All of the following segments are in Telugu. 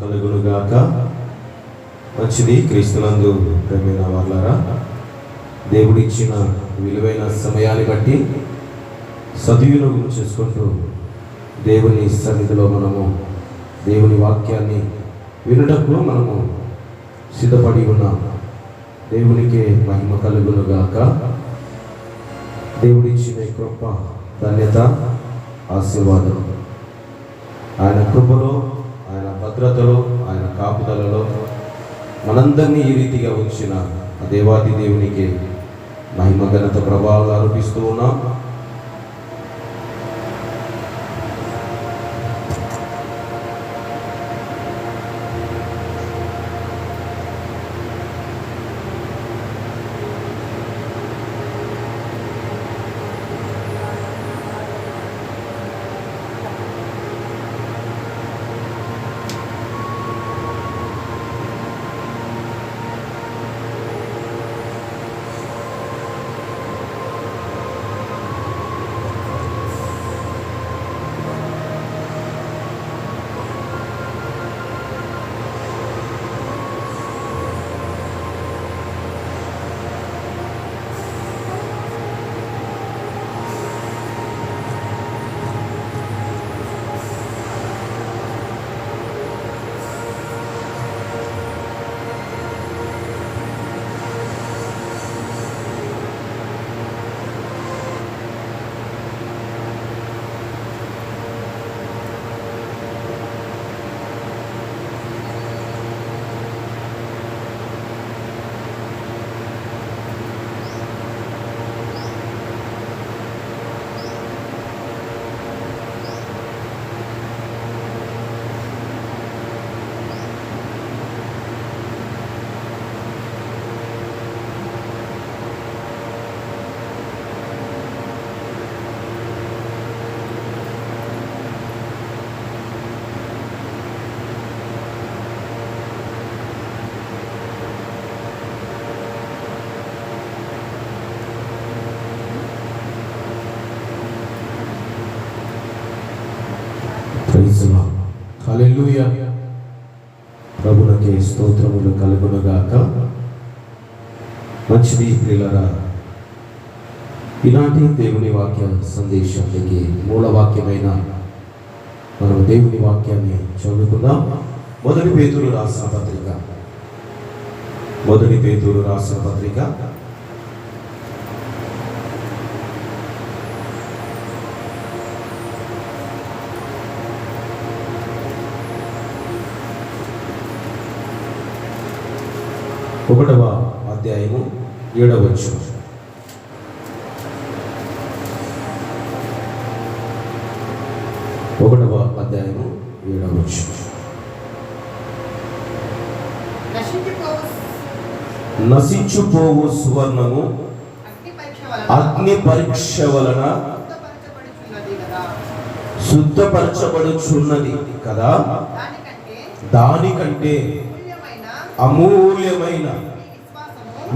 కలుగునుగాక. మంచిది. క్రీస్తునందు ప్రేమైన వాళ్ళారా, దేవుడిచ్చిన విలువైన సమయాన్ని బట్టి సద్వినియోగం చేసుకుంటూ దేవుని సన్నిధిలో మనము దేవుని వాక్యాన్ని వినుటకు మనము సిద్ధపడి ఉన్నాం. దేవునికి మహిమ కలుగునుగాక. దేవుడిచ్చిన కృప, ధన్యత, ఆశీర్వాదం, ఆయన కృపలో, ఆయన భద్రతలో, ఆయన కాపుదలలో మనందరినీ ఈ రీతిగా ఉంచిన ఆ దేవాది దేవునికి మహిమ, ఘనత, ప్రభావాలు ఆరోపిస్తూ ఉన్నాం. హల్లెలూయా. ప్రభువుకే స్తోత్రములు కలుగునుగాక. మంచిది ప్రియులారా, ఈనాటి దేవుని వాక్య సందేశానికి మూల వాక్యమైన మనం దేవుని వాక్యాన్ని చదువుకుందాం. మొదటి పేతురు రాసిన పత్రిక 1వ అధ్యాయము 7వ వచనం. నశించుపోవు సువర్ణము అగ్ని పరీక్ష వలన శుద్ధపరచబడుచున్నది కదా, దానికంటే అమూల్యమైన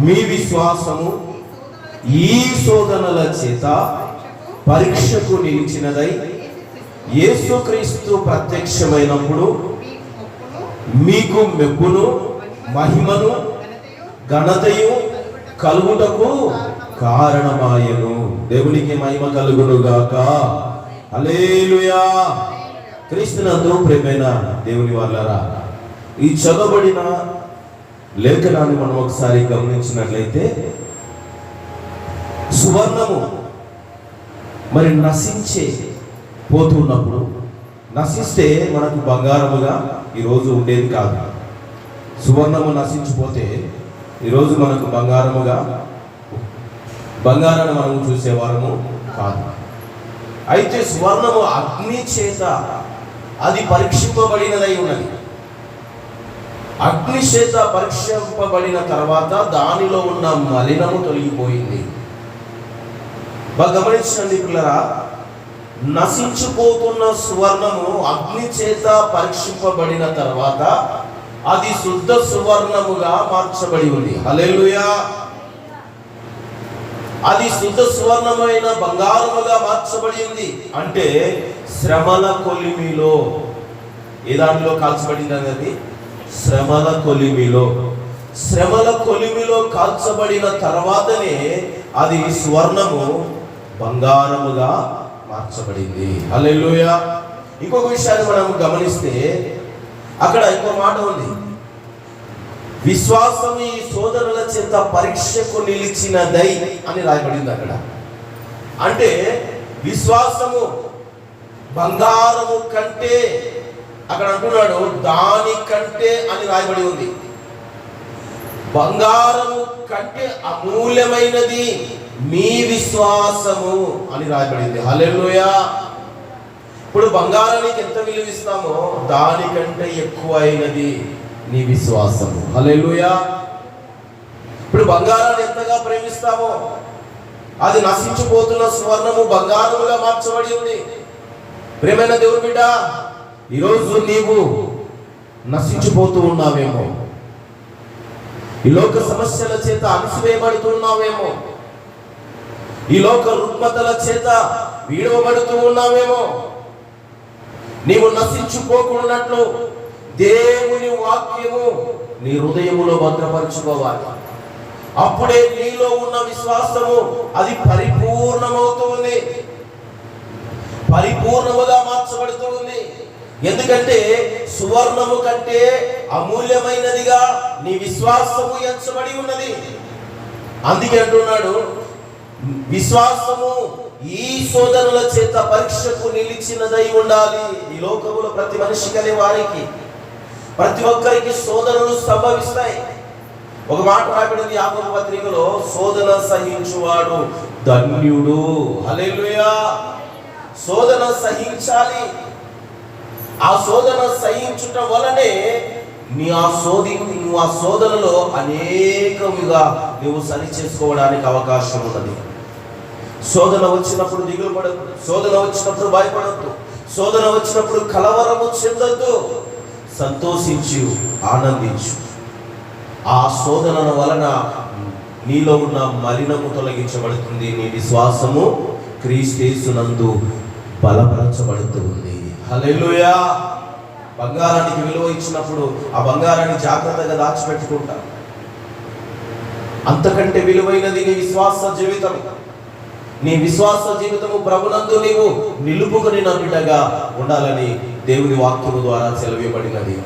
మీ విశ్వాసము ఈ శోధనల చేత పరీక్షకు నిలిచినదై యేసుక్రీస్తు ప్రత్యక్షమైనప్పుడు మీకు మెప్పును, మహిమను, ఘనతయు కలుగుటకు కారణమాయను. దేవునికి మహిమ కలుగునుగాక. హల్లెలూయా. క్రీస్తునందు ప్రియమైన దేవుని వాళ్ళారా, ఈ చదవబడిన లేఖనాన్ని మనం ఒకసారి గమనించినట్లయితే, సువర్ణము మరి నశించే పోతున్నప్పుడు, నశిస్తే మనకు బంగారముగా ఈరోజు ఉండేది కాదు. సువర్ణము నశించిపోతే ఈరోజు మనకు బంగారాన్ని మనం చూసేవారము కాదు. అయితే సువర్ణము అగ్ని చేత అది పరీక్షింపబడినదై ఉన్నది. అగ్ని చేత పరీక్షింపబడిన తర్వాత దానిలో ఉన్న మలినము తొలగిపోయింది. బాగా గమనించండి పిల్లరా, నశించిపోతున్న సువర్ణము అగ్ని చేత పరీక్షింపబడిన తర్వాత అది శుద్ధ సువర్ణముగా మార్చబడి ఉంది. హల్లెలూయా. అది శుద్ధ సువర్ణమైన బంగారముగా మార్చబడి ఉంది. అంటే శ్రమల కొలిమిలో ఏ దాంట్లో కాల్చబడింది అనేది? శ్రమల కొలిమిలో. శ్రమల కొలిమిలో కాల్చబడిన తర్వాతనే అది స్వర్ణము బంగారముగా మార్చబడింది. హల్లెలూయా. ఇంకొక విషయాన్ని మనం గమనిస్తే అక్కడ ఇంకో మాట ఉంది, విశ్వాసము ఈ సోదరుల చేత పరీక్షకు నిలిచినదై అని రాయబడింది అక్కడ. అంటే విశ్వాసము బంగారము కంటే, అక్కడ అంటున్నాడు దానికంటే అని రాయబడి ఉంది. బంగారము కంటే అమూల్యమైనది మీ విశ్వాసము అని రాయబడింది. హల్లెలూయా. ఇప్పుడు బంగారానికి ఎంత విలువిస్తామో దానికంటే ఎక్కువైనది నీ విశ్వాసము. హల్లెలూయా. ఇప్పుడు బంగారాన్ని ఎంతగా ప్రేమిస్తామో అది నశించిపోతున్న స్వర్ణము బంగారముగా మార్చబడి ఉంది. ప్రియమైన దేవుని బిడ్డ, ఈరోజు నీవు నశించిపోతూ ఉన్నావేమో, ఈ లోక సమస్యల చేత అణిసివేయబడుతున్నావేమో, ఈ లోక రుగ్మతల చేత వీడవబడుతూ ఉన్నావేమో. నీవు నశించుకోకున్నట్లు దేవుని వాక్యము నీ హృదయములో భద్రపరచుకోవాలి. అప్పుడే నీలో ఉన్న విశ్వాసము అది పరిపూర్ణమవుతుంది, పరిపూర్ణముగా మార్చబడుతుంది. ఎందుకంటే సువర్ణము కంటే అమూల్యమైనదిగా నీ విశ్వాసము ఎంచబడి ఉన్నది. అందుకే అంటున్నాడు, విశ్వాసము ఈ సోదరుల చేత పరీక్షకు నిలిచినదై ఉండాలి. ఈ లోకములో ప్రతి మనిషికి అనే వారికి, ప్రతి ఒక్కరికి శోధనలు సంభవిస్తాయి. ఒక మాట రాయబడింది యాకోబు పత్రికలో, శోధన సహించువాడు ధన్యుడు. హల్లెలూయా. శోధన సహించాలి. ఆ శోధన సహించుట వలనే నువ్వు ఆ శోధనలో అనేకముగా నువ్వు సరి చేసుకోవడానికి అవకాశం ఉన్నది. శోధన వచ్చినప్పుడు దిగులు పడద్దు, శోధన వచ్చినప్పుడు భయపడద్దు, శోధన వచ్చినప్పుడు కలవరము చెందొద్దు. సంతోషించు, ఆనందించు. ఆ శోధన వలన నీలో ఉన్న మలినము తొలగించబడుతుంది, నీ విశ్వాసము క్రీస్తునందు బలపరచబడుతుంది. హల్లెలూయా. బంగారానికి విలువ ఇచ్చినప్పుడు ఆ బంగారాన్ని జాగ్రత్తగా దాచిపెట్టుకుంటా. అంతకంటే విలువైనది నీ విశ్వాస జీవితం. నీ విశ్వాస జీవితము ప్రభునందు నీవు నిలుపుకొని నా బిడ్డగా ఉండాలని దేవుని వాక్యము ద్వారా సెలవివ్వబడినది.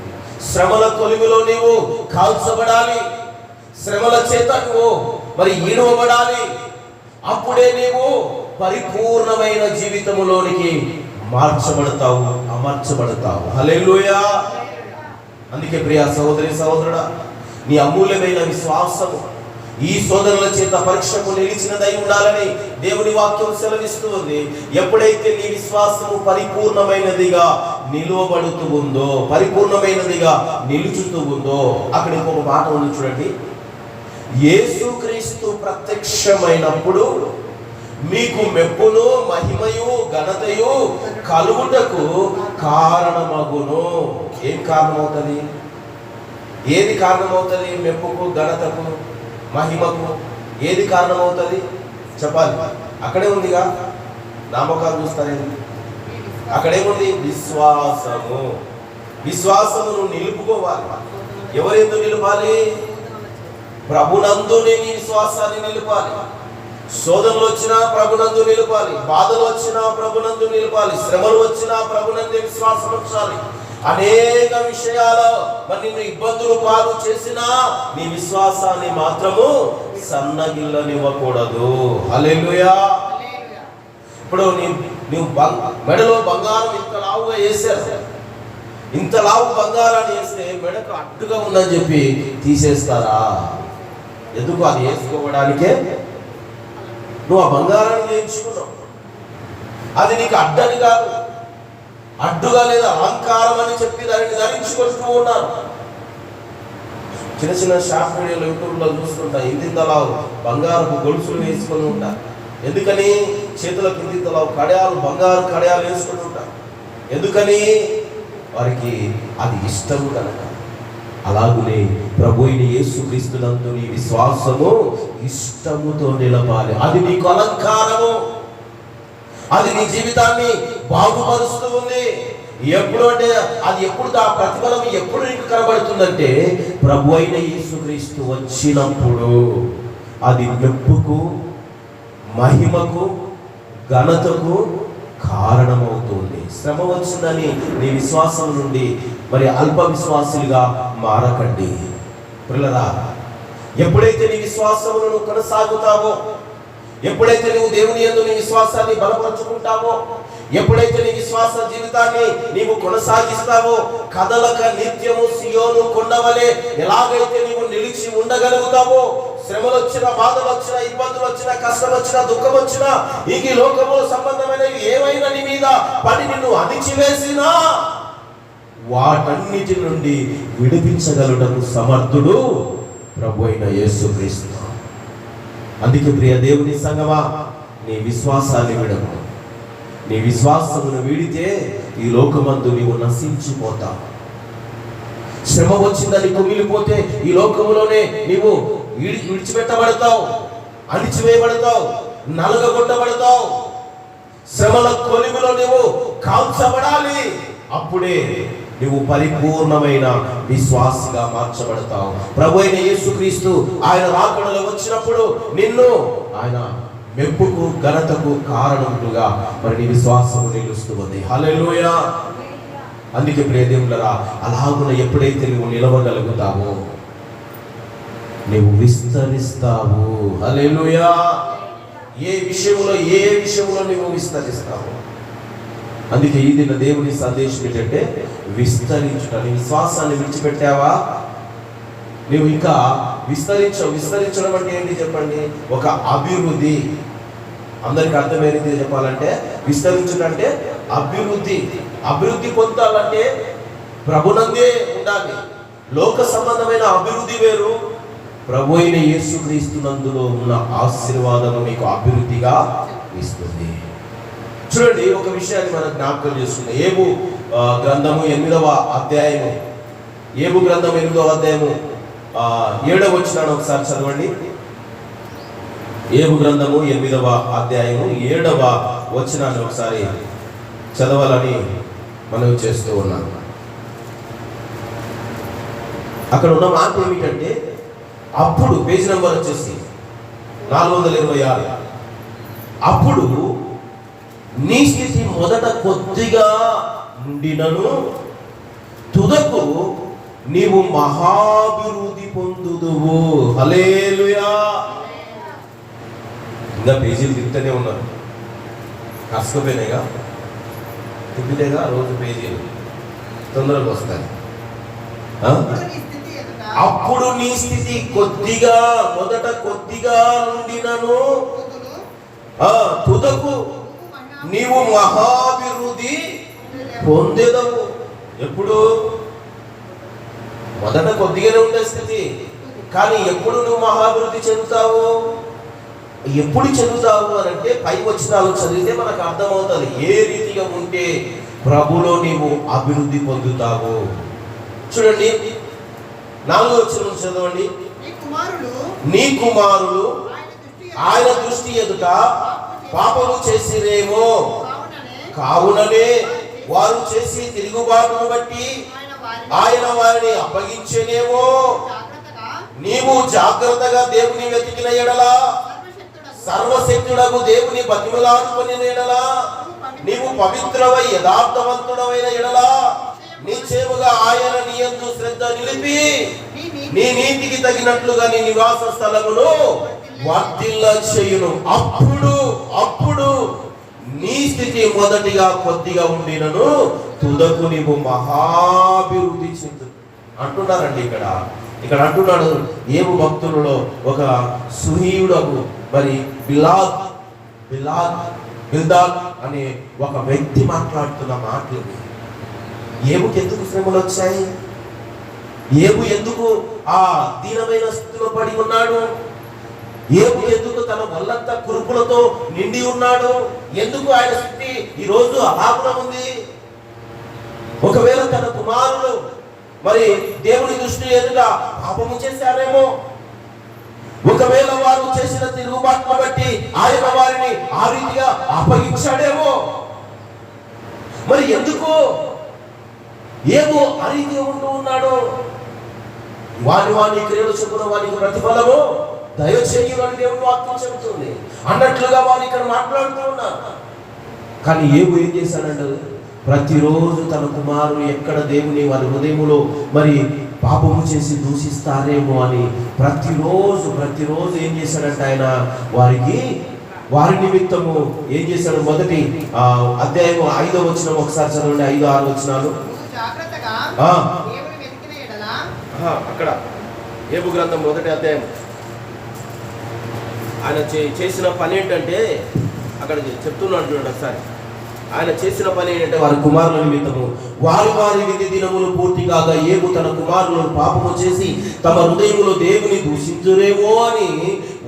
శ్రమల కొలిమిలో నీవు కాల్చబడాలి, శ్రమల చేత నువ్వు మరి ఈడవబడాలి. అప్పుడే నీవు పరిపూర్ణమైన జీవితములోనికి మార్చబడతావు, అమర్చబడతావు. హల్లెలూయా. అందుకే ప్రియ సహోదరి సహోదరుడా, నీ అమూల్యమైన విశ్వాసము ఈ సోదరుల చేత పరీక్షకు నిలిచినదై ఉండాలని దేవుని వాక్యం సెలవిస్తూ ఉంది. ఎప్పుడైతే నీ విశ్వాసము పరిపూర్ణమైనదిగా నిలువబడుతూ ఉందో, పరిపూర్ణమైనదిగా నిలుచుతూ ఉందో, అక్కడ ఇంకొక మాట ఉంది చూడండి, యేసుక్రీస్తు ప్రత్యక్షమైనప్పుడు మీకు మెప్పును మహిమయు ఘనతయు కలుగుటకు కారణమగును. ఏం కారణమవుతుంది? ఏది కారణమవుతుంది? మెప్పుకు, ఘనతకు, మహిమకు ఏది కారణమవుతుంది చెప్పాలి. అక్కడే ఉందిగా, నామకాలు చూస్తారేంది? అక్కడేముంది? విశ్వాసము. విశ్వాసమును నిలుపుకోవాలి. ఎవరెందుకు నిలపాలి? ప్రభునందు నీ విశ్వాసాన్ని నిలపాలి. శోధనలు వచ్చినా ప్రభునందు నిలపాలి, బాధలు వచ్చినా ప్రభునందు నిలపాలి, శ్రమలు వచ్చినా ప్రభునందు విశ్వాసం ఉంచాలి. అనేక విషయాలు మరి నిన్ను ఇబ్బందులు పాలు చేసినా నీ విశ్వాసాన్ని మాత్రము సన్నగిల్లనివ్వకూడదు. హల్లెలూయా. ఇప్పుడు నువ్వు మెడలో బంగారం ఇంత లావుగా వేసారు, ఇంత లావు బంగారాన్ని వేస్తే మెడకు అడ్డుగా ఉందని చెప్పి తీసేస్తారా? ఎందుకు? అది వేసుకోవడానికే నువ్వు ఆ బంగారాన్ని చేయించుకున్నావు. అది నీకు అడ్డని కాదు, అడ్డుగా లేదా అలంకారం అని చెప్పి దానిని ధరించుకుంటూ ఉన్నారు. చిన్న చిన్న షార్ట్ వీడియోలు యూట్యూబ్లో చూస్తుంటా, ఇంతింతలావు బంగారపు గొలుసులు వేసుకొని ఉంటారు. ఎందుకని? చేతులకు ఇంతింతలావు కడయాలు, బంగారు కడయాలు వేసుకొని ఉంటారు. ఎందుకని? వారికి అది ఇష్టం కనుక. అలాగునే ప్రభువైన యేసుక్రీస్తునందు నీ విశ్వాసము ఇష్టముతో నిలపాలి. అది నీకు అలంకారము, అది నీ జీవితాన్ని బాగుపరుస్తూ ఉంది. ఎప్పుడు అంటే అది ఎప్పుడు ఆ ప్రతిఫలం ఎప్పుడు నీకు కనబడుతుందంటే ప్రభు అయిన యేసుక్రీస్తు వచ్చినప్పుడు అది మెప్పుకు, మహిమకు, ఘనతకు కారణమవుతుంది. శ్రమ వచ్చిందని నీ విశ్వాసం నుండి మరి అల్ప విశ్వాసులుగా మారకండి. పిల్లరా, ఎప్పుడైతే నీ విశ్వాసములను కొనసాగుతావో, ఎప్పుడైతే నువ్వు దేవుని యందు నీ విశ్వాసాన్ని బలపరుచుకుంటావో, ఎప్పుడైతే నీ విశ్వాస జీవితాన్ని నీవు కొనసాగిస్తావో, కదలక నిత్యము సియోను కొండవలే ఎలాగైతే నీవు నిలిచి ఉండగలుగుతావో, శ్రమలు వచ్చినా, బాధలు వచ్చినా, ఇబ్బందులు వచ్చినా, కష్టం వచ్చినా, దుఃఖం వచ్చినా, ఈ లోకములో సంబంధమైనవి ఏమైనా నీ మీద పడి నిన్ను అణిచివేసినా వాటన్నిటి నుండి విడిపించగలుగుటకు సమర్థుడు ప్రభు అయిన యేసుక్రీస్తు. అందుకే ప్రియ దేవుని సంగమా, నీ విశ్వాసాన్ని విడము. నీ విశ్వాసమును వీడితే ఈ లోకమందు నీవు నశించిపోతావు. శ్రమ వచ్చిందని కుమిలిపోతే ఈ లోకములోనే నీవు విడిచిపెట్టబడతావు, అణిచివేయబడతావు, నలగగొట్టబడతావు. శ్రమల కొలిమిలో నీవు కాల్చబడాలి. అప్పుడే నువ్వు పరిపూర్ణమైన విశ్వాసిగా మార్చబడతావు. ప్రభు అయిన యేసుక్రీస్తు ఆయన రాకడలో వచ్చినప్పుడు నిన్ను ఆయన మెప్పుకు, ఘనతకు కారణముగా మరి నీ విశ్వాసము నిలుస్తుంది. హల్లెలూయా. అందుకే ప్రియ దేవులారా, అలాగున ఎప్పుడైతే నువ్వు నిలవగలుగుతావో నువ్వు విస్తరిస్తావు. హల్లెలూయా. ఏ విషయంలో నువ్వు విస్తరిస్తావు. అందుకే ఈ దిన దేవుని సందేశం ఏంటంటే విస్తరించుట. నీ విశ్వాసాన్ని విడిచిపెట్టావా, నువ్వు ఇంకా విస్తరించడం అంటే ఏంటి చెప్పండి? ఒక అభివృద్ధి. అందరికి అర్థమైనది చెప్పాలంటే విస్తరించుట అంటే అభివృద్ధి పొందాలంటే ప్రభునందే ఉండాలి. లోక సంబంధమైన అభివృద్ధి వేరు, ప్రభు అయిన యేసుక్రీస్తునందులో ఉన్న ఆశీర్వాదము మీకు అభివృద్ధిగా ఇస్తుంది. చూడండి, ఒక విషయాన్ని మనం జ్ఞాపకం చేసుకుందాం. ఏబు గ్రంథము 8వ అధ్యాయము, ఏబు గ్రంథం 8వ అధ్యాయము 7వ వచనాన్ని ఒకసారి చదవండి. ఏబు గ్రంథము 8వ అధ్యాయము 7వ వచనాన్ని ఒకసారి చదవాలని మనం చేస్తూ ఉన్నాం. అక్కడ ఉన్న మాట ఏమిటంటే, అప్పుడు పేజీ నెంబర్ వచ్చేసి 426. అప్పుడు నీ స్థితి మొదట కొద్దిగా నుండినను తుదకు నీవు మహాభివృద్ధి పొందుదువు. హల్లెలూయా. ఇంకా పేజీలు తిప్పుతూనే ఉన్నారు. కష్టపోయినాయిగా, తిప్పితేగా రోజు పేజీలు తొందరగా వస్తాయి. అప్పుడు నీ స్థితి మొదట కొద్దిగా నుండినను తుదకు నీవు మహాభివృద్ధి పొందేదవు. ఎప్పుడు? మొదట కొద్దిగానే ఉండే స్థితి, కానీ ఎప్పుడు నువ్వు మహాభివృద్ధి చెందుతావు? ఎప్పుడు చెందుతావు అని అంటే పై వచనాలు చదివితే మనకు అర్థమవుతుంది ఏ రీతిగా ఉంటే ప్రభులో నీవు అభివృద్ధి పొందుతావు. చూడండి, 4వ వచనం చదవండి. నీ కుమారులు ఆయన దృష్టి ఎదుట పాపము చేసిరేమో, కావుననే వారు చేసి తిరుగుబాటును బట్టి ఆయన వారిని అప్పగించేనేమో. నీవు జాగ్రత్తగా దేవుని వెతికిన ఎడలా, సర్వశక్తుడకు దేవుని బతిమలాడుకుని ఎడలా, నీవు పవిత్రవై యథార్థవంతుడమైన ఎడలా నిశ్చయముగా ఆయన నీ యందు శ్రద్ధ నిలిపి నీ నీతికి తగినట్లుగా నీ నివాస స్థలమును వర్ధిల్ల చేయును. అప్పుడు నీ స్థితి మొదటిగా కొద్దిగా ఉండినను తుదకు నీవు మహాభివృద్ధి చెందు అంటున్నారండి. ఇక్కడ అంటున్నాడు ఏబు భక్తులలో ఒక సుహీయుడకు మరి బిల్దాద్ అనే ఒక వ్యక్తి మాట్లాడుతున్న మాటలు. ఏబుకి ఎందుకు శ్రమలు వచ్చాయి? ఏబు ఎందుకు ఆ దీనమైన స్థితిలో పడి ఉన్నాడు? ఏబు ఎందుకు తన వల్లంతా కురుపులతో నిండి ఉన్నాడు? ఎందుకు ఆయన స్థితి ఈ రోజు అలాగున ఉంది? ఒకవేళ తన కుమారులు మరి దేవుని దృష్టి ఎదుట పాపము చేశారేమో, ఒకవేళ వారు చేసిన తిరుగుబాటును బట్టి ఆయన వారిని ఆ రీతిగా అప్పగించాడేమో. మరి ఎందుకు ఏమో అరిగి ఉంటూ ఉన్నాడు. వాని క్రియలు చొప్పున వానికి ప్రతిఫలము దయచేయమని దేవుని వాక్యం చెబుతుంది. అన్నట్లుగా వారు ఇక్కడ మాట్లాడుతూ ఉన్నారు. కానీ ఏమో ఏం చేశాడంటే, ప్రతిరోజు తన కుమారులు ఎక్కడ దేవుని వారి హృదయములో మరి పాపము చేసి దూషిస్తారేమో అని ప్రతిరోజు ఏం చేశాడంటే ఆయన వారి నిమిత్తము ఏం చేశాడు? మొదటి అధ్యాయం 5వ వచనం ఒకసారి చదవండి. 5, 6 వచనాలు. అక్కడ ఏబు గ్రంథం మొదటి అధ్యాయం. ఆయన చేసిన పని ఏంటంటే అక్కడ చెప్తున్నాడు చూడండి ఒకసారి. ఆయన చేసిన పని ఏంటంటే వారి కుమారుల నిమిత్తము వారి విధి దినములు పూర్తి కాగా ఏబు తన కుమారులను పాపము చేసి తమ హృదయములో దేవుని దూషించురేమో అని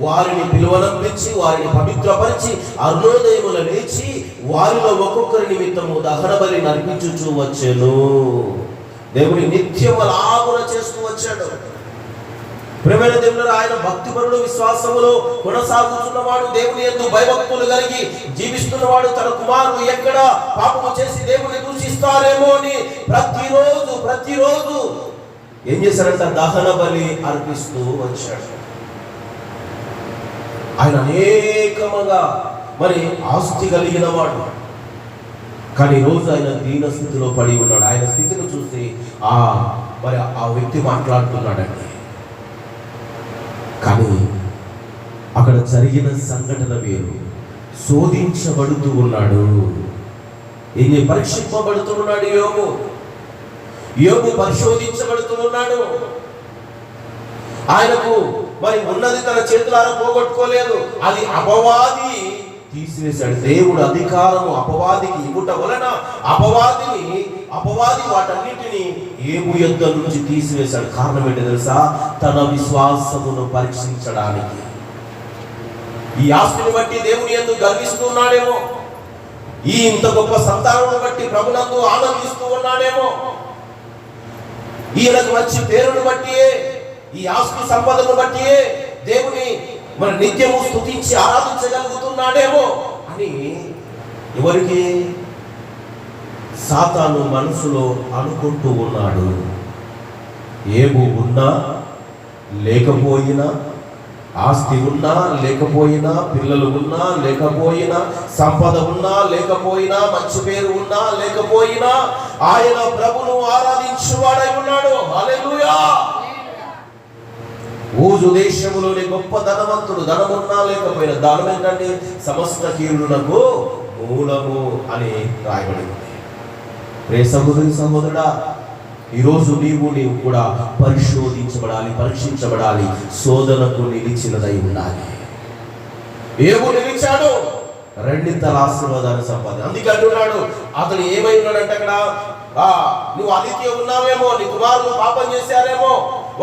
వారిని పిలువనంపించి వారిని పవిత్రపరిచి అరుణోదయముల లేచి వారిలో ఒక్కొక్కరి నిమిత్తము దహన బలి నర్పించుచూ వచ్చెను. దేవుని నిత్యం అలాగున చేస్తూ వచ్చాడు. ప్రియమైన దేవుడు, ఆయన భక్తిపరుడు, విశ్వాసములో కొనసాగుతున్నవాడు, దేవుని యందు భయభక్తులు కలిగి జీవిస్తున్నవాడు. తన కుమారుడు ఎక్కడ పాపము చేసి దేవుని దూషిస్తారేమో అని ప్రతిరోజు ఏం చేశారంట? దహన బలి అర్పిస్తూ వచ్చాడు. ఆయన అనేకముగా మరి ఆస్తి కలిగిన వాడు. కానీ రోజు ఆయన దీన స్థితిలో పడి ఉన్నాడు. ఆయన స్థితిని చూసి మరి ఆ వ్యక్తి మాట్లాడుతున్నాడండి. కానీ అక్కడ జరిగిన సంఘటన వేరు. శోధించబడుతూ ఉన్నాడు. పరీక్షింపబడుతున్నాడు. యోబు పరిశోధించబడుతూ ఉన్నాడు. ఆయనకు మరి ఉన్నది తన చేతులారా పోగొట్టుకోలేదు. అది అపవాది తీసివేశాడు. దేవుడు అధికారము అపవాదికి ఇవ్వట వలన అపవాది వాటన్నిటిని ఏబు యొద్ద నుంచి తీసివేశాడు. కారణం ఏంటో తెలుసా? తన విశ్వాసమును పరీక్షించడానికి. ఈ ఆస్తిని బట్టి దేవుని యందు గర్విస్తున్నాడేమో, ఈ ఇంత గొప్ప సంతానమును బట్టి ప్రభునందు ఆనందిస్తూ ఉన్నాడేమో, ఈయనకు మంచి పేరును బట్టియే, ఈ ఆస్తి సంపదను బట్టియే దేవుని మరి నిత్యము స్తుతించి ఆరాధించగలుగుతున్నాడేమో అని ఎవరికి? సాతాను మనసులో అనుకుంటూ ఉన్నాడు. ఏబు ఉన్నా లేకపోయినా, ఆస్తి ఉన్నా లేకపోయినా, పిల్లలు ఉన్నా లేకపోయినా, సంపద ఉన్నా లేకపోయినా, మంచి పేరు ఉన్నా లేకపోయినా, ఆయన ప్రభును ఆరాధించువాడై ఉన్నాడు. హల్లెలూయా. ఊజు దేశములోని గొప్ప ధనవంతుడు, ధనమున్నా లేకపోయినా, దానం ఏంటంటే సమస్త కీడులకు మూలము అని రాయబడింది. ప్రియ సహోదరుడా, ఈరోజు నీవు కూడా పరిశోధించబడాలి, పరీక్షించబడాలి, శోధనకు నిలిచినదై ఉండాలి. ఏబు నిలిచాడు, రెండింతల ఆశీర్వాదాన్ని సంపాదించాడు. అందుకే అంటున్నాడు, అతను ఏమై ఉన్నాడంటే అక్కడ, నువ్వు అదితి ఉన్నావేమో, నీ కుమారులు పాపం చేశారేమో,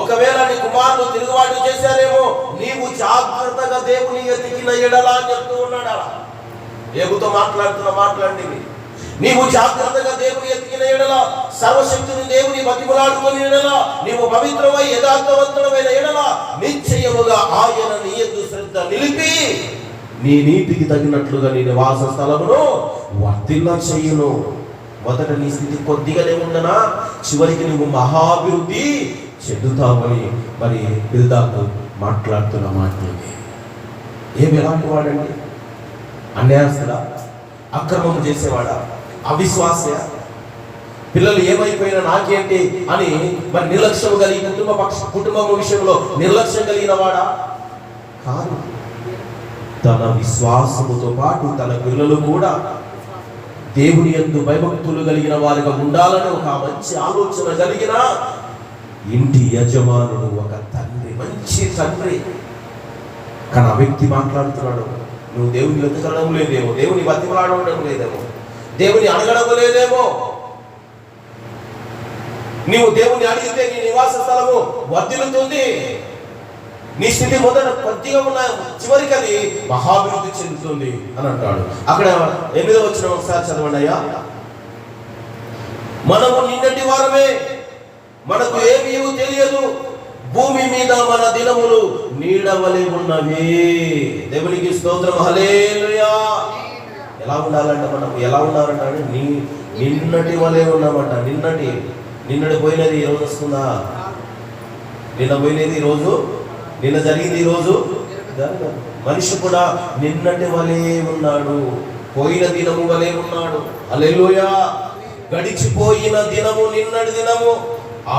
ఒకవేళ నీ కుమారులు తిరుగుబాటు చేశారేమో, నీవు జాగ్రత్తగా దేవుని ఎతికిన ఎడలా అని చెప్తూ ఉన్నాడు. ఏబుతో మాట్లాడండి. నీవు జాగ్రత్తగా దేవుని ఎతికిన ఎడల, సర్వశక్తుని దేవుని బతిమలాడుకుని ఎడల, నీవు పవిత్రమై యథార్థవంతుడమైన ఎడల, నిశ్చయముగా ఆయన నీ యందు శ్రద్ధ నిలిపి నీ నీతికి తగినట్లుగా నీ నివాస స్థలమును వర్ధిల్ల చెయ్యును. మొదట నీ స్థితి కొద్దిగానే ఉండనా, చివరికి నువ్వు మహాభివృద్ధి చెందుతావని మరి బిల్దాకు మాట్లాడుతున్న మాటలు. ఏమి ఎలాంటి వాడండి? అన్యాయస్తుడా? అక్రమం చేసేవాడా? అవిశ్వాస? పిల్లలు ఏమైపోయినా నాకేంటి అని మరి నిర్లక్ష్యం కలిగి కుటుంబం విషయంలో నిర్లక్ష్యం కలిగిన వాడా? కాదు. తన విశ్వాసముతో పాటు తన పిల్లలు కూడా దేవుని యందు భయభక్తులు కలిగిన వారిగా ఉండాలని ఒక మంచి ఆలోచన కలిగిన ఇంటి యజమానుడు, ఒక తండ్రి, మంచి తండ్రి. కానీ ఆ వ్యక్తి మాట్లాడుతున్నాడు, నువ్వు దేవుని వెతకడం లేదేమో, దేవుని బతిమలాడడం లేదేమో, దేవుని అడగడం లేదేమో, నీవు దేవుని అడిగితే నీ నివాస స్థలము వర్ధిల్లుతుంది, నీ స్థితి మొదట కొద్దిగా ఉన్న చివరికి అది మహాభివృద్ధి చెందుతుంది అని అంటాడు. అక్కడ 8వ వచనం ఒకసారి చదవండి అయ్యా. మనము నిన్నటి వారమే, మనకు ఏమీ తెలియదు, భూమి మీద మన దినములు నీడవలే ఉన్నవి. దేవునికి స్తోత్రం. హల్లెలూయా. ఎలా ఉండాలంట? మనం ఎలా ఉండాలంటే నిన్నటి వలె ఉన్నామంట. నిన్నటి నిన్నటి పోయినది ఈ రోజు వస్తుందా? నిన్న పోయినది ఈ రోజు, నిన్న జరిగింది ఈ రోజు జరగదు. మనిషి కూడా నిన్నటి వలే ఉన్నాడు, పోయిన దినము వలే ఉన్నాడు. హల్లెలూయా. గడిచిపోయిన దినము నిన్నటి దినము,